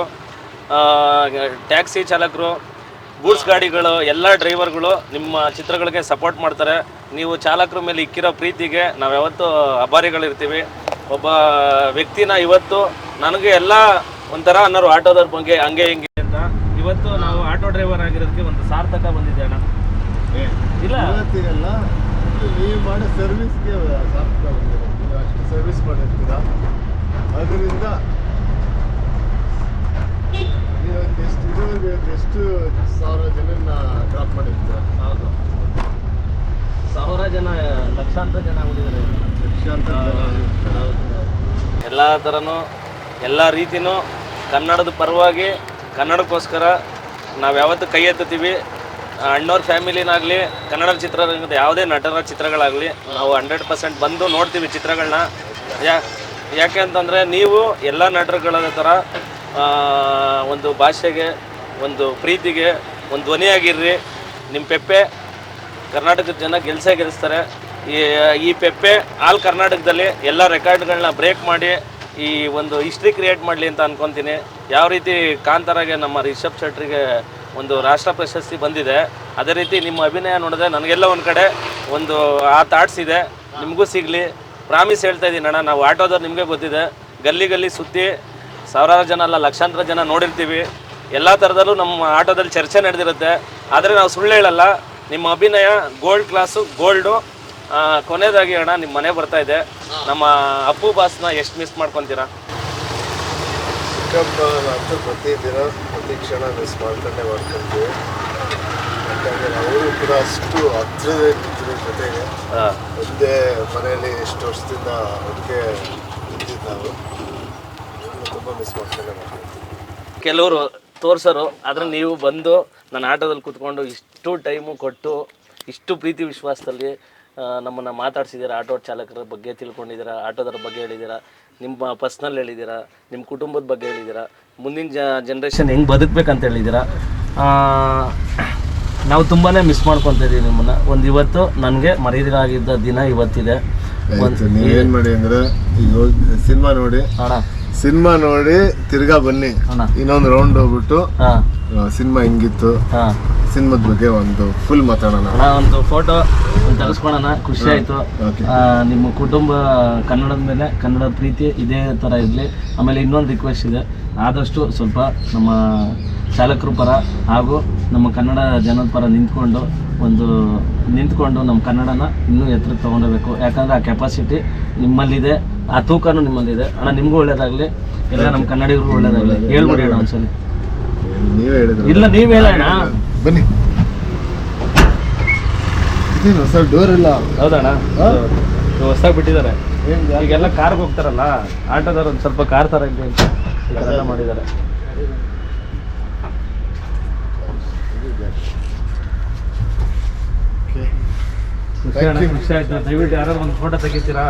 ಟ್ಯಾಕ್ಸಿ ಚಾಲಕರು, ಗೂಡ್ಸ್ ಗಾಡಿಗಳು, ಎಲ್ಲ ಡ್ರೈವರ್ಗಳು ನಿಮ್ಮ ಚಿತ್ರಗಳಿಗೆ ಸಪೋರ್ಟ್ ಮಾಡ್ತಾರೆ. ನೀವು ಚಾಲಕರ ಮೇಲೆ ಇಕ್ಕಿರೋ ಪ್ರೀತಿಗೆ ನಾವು ಯಾವತ್ತೂ ಆಭಾರಿಗಳಿರ್ತೀವಿ. ಒಬ್ಬ ವ್ಯಕ್ತಿನ ಇವತ್ತು ನನಗೆ ಎಲ್ಲ ಒಂಥರ ಅನ್ನೋರು ಆಟೋದವ್ರ ಬಗ್ಗೆ ಹಂಗೆ ಹಿಂಗೆ ಅಂತ, ಇವತ್ತು ನಾವು ಆಟೋ ಡ್ರೈವರ್ ಆಗಿರೋದಕ್ಕೆ ಒಂದು ಸಾರ್ಥಕ ಬಂದಿದೆ ಅಣ್ಣ. ಇಲ್ಲ
ಇವತ್ತಿಗೆಲ್ಲ ನೀವು ಮಾಡೋ ಸರ್ವಿಸ್ಗೆ ಸಾರ್ಥಕ ಬಂದಿದೆ. ನೀವು ಅಷ್ಟು ಸರ್ವಿಸ್ ಮಾಡಿರ್ತೀರ, ಅದರಿಂದ ನೀವು ಎಷ್ಟು ಸಾವಿರ ಜನನ ಡ್ರಾಪ್ ಮಾಡಿರ್ತೀರ.
ಹೌದು, ಸಾವಿರ ಜನ, ಲಕ್ಷಾಂತರ ಜನ ಆಗಿದ್ದಾರೆ.
ಲಕ್ಷಾಂತರ ಜನ.
ಎಲ್ಲ ಥರನೂ ಎಲ್ಲ ರೀತಿಯೂ ಕನ್ನಡದ ಪರವಾಗಿ, ಕನ್ನಡಕ್ಕೋಸ್ಕರ ನಾವು ಯಾವತ್ತೂ ಕೈ ಎತ್ತುತ್ತೀವಿ. ಅಣ್ಣವ್ರ ಫ್ಯಾಮಿಲಿನಾಗಲಿ, ಕನ್ನಡ ಚಿತ್ರರಂಗದ ಯಾವುದೇ ನಟರ ಚಿತ್ರಗಳಾಗಲಿ ನಾವು 100% ಬಂದು ನೋಡ್ತೀವಿ ಚಿತ್ರಗಳನ್ನ. ಯಾಕೆ ಅಂತಂದರೆ ನೀವು ಎಲ್ಲ ನಟರುಗಳ ಥರ ಒಂದು ಭಾಷೆಗೆ, ಒಂದು ಪ್ರೀತಿಗೆ ಒಂದು ಧ್ವನಿಯಾಗಿರ್ರಿ. ನಿಮ್ಮ ಪೆಪ್ಪೆ ಕರ್ನಾಟಕದ ಜನ ಗೆಲ್ಲಿಸ್ತಾರೆ. ಈ ಪೆಪ್ಪೆ ಆಲ್ ಕರ್ನಾಟಕದಲ್ಲಿ ಎಲ್ಲ ರೆಕಾರ್ಡ್ಗಳನ್ನ ಬ್ರೇಕ್ ಮಾಡಿ ಈ ಒಂದು ಹಿಸ್ಟ್ರಿ ಕ್ರಿಯೇಟ್ ಮಾಡಲಿ ಅಂತ ಅನ್ಕೊತೀನಿ. ಯಾವ ರೀತಿ ಕಾಂತಾರಾಗೆ ನಮ್ಮ ರಿಷಬ್ ಶೆಟ್ಟರಿಗೆ ಒಂದು ರಾಷ್ಟ್ರ ಪ್ರಶಸ್ತಿ ಬಂದಿದೆ, ಅದೇ ರೀತಿ ನಿಮ್ಮ ಅಭಿನಯ ನೋಡಿದ್ರೆ ನನಗೆಲ್ಲ ಒಂದು ಕಡೆ ಒಂದು ಆ ಥಾಟ್ಸ್ ಇದೆ, ನಿಮಗೂ ಸಿಗಲಿ. ಪ್ರಾಮಿಸ್ ಹೇಳ್ತಾ ಇದ್ದೀನಿ ಅಣ್ಣ. ನಾವು ಆಟೋದವ್ರು ನಿಮಗೆ ಗೊತ್ತಿದೆ, ಗಲ್ಲಿ ಸುತ್ತಿ ಸಾವಿರಾರು ಜನ ಅಲ್ಲ ಲಕ್ಷಾಂತರ ಜನ ನೋಡಿರ್ತೀವಿ. ಎಲ್ಲ ಥರದಲ್ಲೂ ನಮ್ಮ ಆಟೋದಲ್ಲಿ ಚರ್ಚೆ ನಡೆದಿರುತ್ತೆ. ಆದರೆ ನಾವು ಸುಳ್ಳು ಹೇಳಲ್ಲ. ನಿಮ್ಮ ಅಭಿನಯ ಗೋಲ್ಡ್ ಕ್ಲಾಸು, ಗೋಲ್ಡು. ಕೊನೆಯದಾಗಿ ಅಣ್ಣ, ನಿಮ್ಮ ಮನೆ ಬರ್ತಾ ಇದೆ, ನಮ್ಮ ಅಪ್ಪು ಬಾಸ್ನ ಎಷ್ಟು ಮಿಸ್ ಮಾಡ್ಕೊತೀರಾ?
ಚಿಕ್ಕಪ್ಪ ಅಂತೂ ಪ್ರತಿದಿನ ಪ್ರತಿ ಕ್ಷಣ ಮಿಸ್ ಮಾಡ್ಕೊಂತೀವಿ. ಯಾಕಂದರೆ ಅವರು ಕೂಡ ಅಷ್ಟು ಹತ್ತಿರದೇ ನಿಂತಿರೋ ಜೊತೆಗೆ ಒಂದೇ ಮನೆಯಲ್ಲಿ ಎಷ್ಟು ವರ್ಷದಿಂದ ಒಟ್ಟಿಗೆ ನಿಂತಿದ್ದು ನಾವು ತುಂಬ ಮಿಸ್ ಮಾಡ್ಕೊಂಡೇ ಮಾಡ್ಕೊತೀವಿ.
ಕೆಲವರು ತೋರ್ಸೋರು, ಆದರೆ ನೀವು ಬಂದು ನನ್ನ ಆಟೋದಲ್ಲಿ ಕೂತ್ಕೊಂಡು ಇಷ್ಟು ಟೈಮು ಕೊಟ್ಟು ಇಷ್ಟು ಪ್ರೀತಿ ವಿಶ್ವಾಸದಲ್ಲಿ ನಮ್ಮನ್ನು ಮಾತಾಡ್ಸಿದ್ದೀರಾ. ಆಟೋ ಚಾಲಕರ ಬಗ್ಗೆ ತಿಳ್ಕೊಂಡಿದ್ದೀರಾ, ಆಟೋದರ ಬಗ್ಗೆ ಹೇಳಿದ್ದೀರಾ, ನಿಮ್ಮ ಪರ್ಸ್ನಲ್ ಹೇಳಿದ್ದೀರಾ, ನಿಮ್ಮ ಕುಟುಂಬದ ಬಗ್ಗೆ ಹೇಳಿದ್ದೀರಾ, ಮುಂದಿನ ಜನ್ರೇಷನ್ ಹೆಂಗೆ ಬದುಕಬೇಕಂತ ಹೇಳಿದ್ದೀರಾ. ನಾವು ತುಂಬಾ ಮಿಸ್ ಮಾಡ್ಕೊತಾ ಇದ್ದೀವಿ ನಿಮ್ಮನ್ನು. ಒಂದು ಇವತ್ತು ನನಗೆ ಮರೆಯಲಾಗಿದ್ದ ದಿನ ಇವತ್ತಿದೆ.
ನೀವೇನು ಮಾಡಿ ಅಂದರೆ ಈಗ ಸಿನಿಮಾ ನೋಡಿ
ಅಣ್ಣ,
ಸಿನಿಮಾ ನೋಡಿ ತಿರ್ಗಾ ಬನ್ನಿ, ಇನ್ನೊಂದು ರೌಂಡ್ ಹೋಗ್ಬಿಟ್ಟು ಸಿನಿಮಾ ಹೆಂಗಿತ್ತು, ಸಿನಿಮಾದ ಬಗ್ಗೆ ಒಂದು ಫುಲ್ ಮಾತಾಡೋಣ.
ಒಂದು ಫೋಟೋ ತೆಗೆಸ್ಕೊಳ್ಳೋಣ. ಖುಷಿ ಆಯಿತು. ನಿಮ್ಮ ಕುಟುಂಬ ಕನ್ನಡದ ಮೇಲೆ ಕನ್ನಡದ ಪ್ರೀತಿ ಇದೇ ಥರ ಇರಲಿ. ಆಮೇಲೆ ಇನ್ನೊಂದು ರಿಕ್ವೆಸ್ಟ್ ಇದೆ, ಆದಷ್ಟು ಸ್ವಲ್ಪ ನಮ್ಮ ಚಾಲಕರ ಪರ ಹಾಗೂ ನಮ್ಮ ಕನ್ನಡ ಜನದ ಪರ ನಿಂತ್ಕೊಂಡು ನಮ್ಮ ಕನ್ನಡನ ಇನ್ನೂ ಎತ್ತರಕ್ಕೆ ತೊಗೊಂಡೋಗ್ಬೇಕು. ಯಾಕಂದರೆ ಆ ಕೆಪಾಸಿಟಿ ನಿಮ್ಮಲ್ಲಿದೆ, ಆ ತೂಕನೂ ನಿಮ್ಮಲ್ಲಿದೆ. ಅಣ್ಣ, ನಿಮಗೂ ಒಳ್ಳೇದಾಗಲಿ, ಎಲ್ಲ ನಮ್ಮ ಕನ್ನಡಿಗರಿಗೂ ಒಳ್ಳೇದಾಗಲಿ. ಹೇಳ್ಬಿಡಿ ಅಣ್ಣ ಒಂದ್ಸಲಿ.
ನೀವೇ ಹೇಳಿದ್ರೆ
ಇಲ್ಲ, ನೀವು ಹೇಳೋಣ.
ಬನ್ನಿ. ಇದೇನು ಹೊಸ ಡೋರ್ ಇಲ್ಲ?
ಹೌದಣ್ಣ, ಹೊಸ್ದಾಗಿ ಬಿಟ್ಟಿದ್ದಾರೆ. ಈಗೆಲ್ಲ ಕಾರ್ಗೆ ಹೋಗ್ತಾರಲ್ಲ ಆಟೋದವ್ರು, ಒಂದು ಸ್ವಲ್ಪ ಕಾರ್ ಥರ ಇದೆ ಅಂತ ಇದೆಲ್ಲ ಮಾಡಿದ್ದಾರೆ. ಖುಷಿ ಆಯ್ತು. ದಯವಿಟ್ಟು ಯಾರಾದ್ರು ಒಂದು ಫೋಟೋ ತೆಗಿತೀರಾ?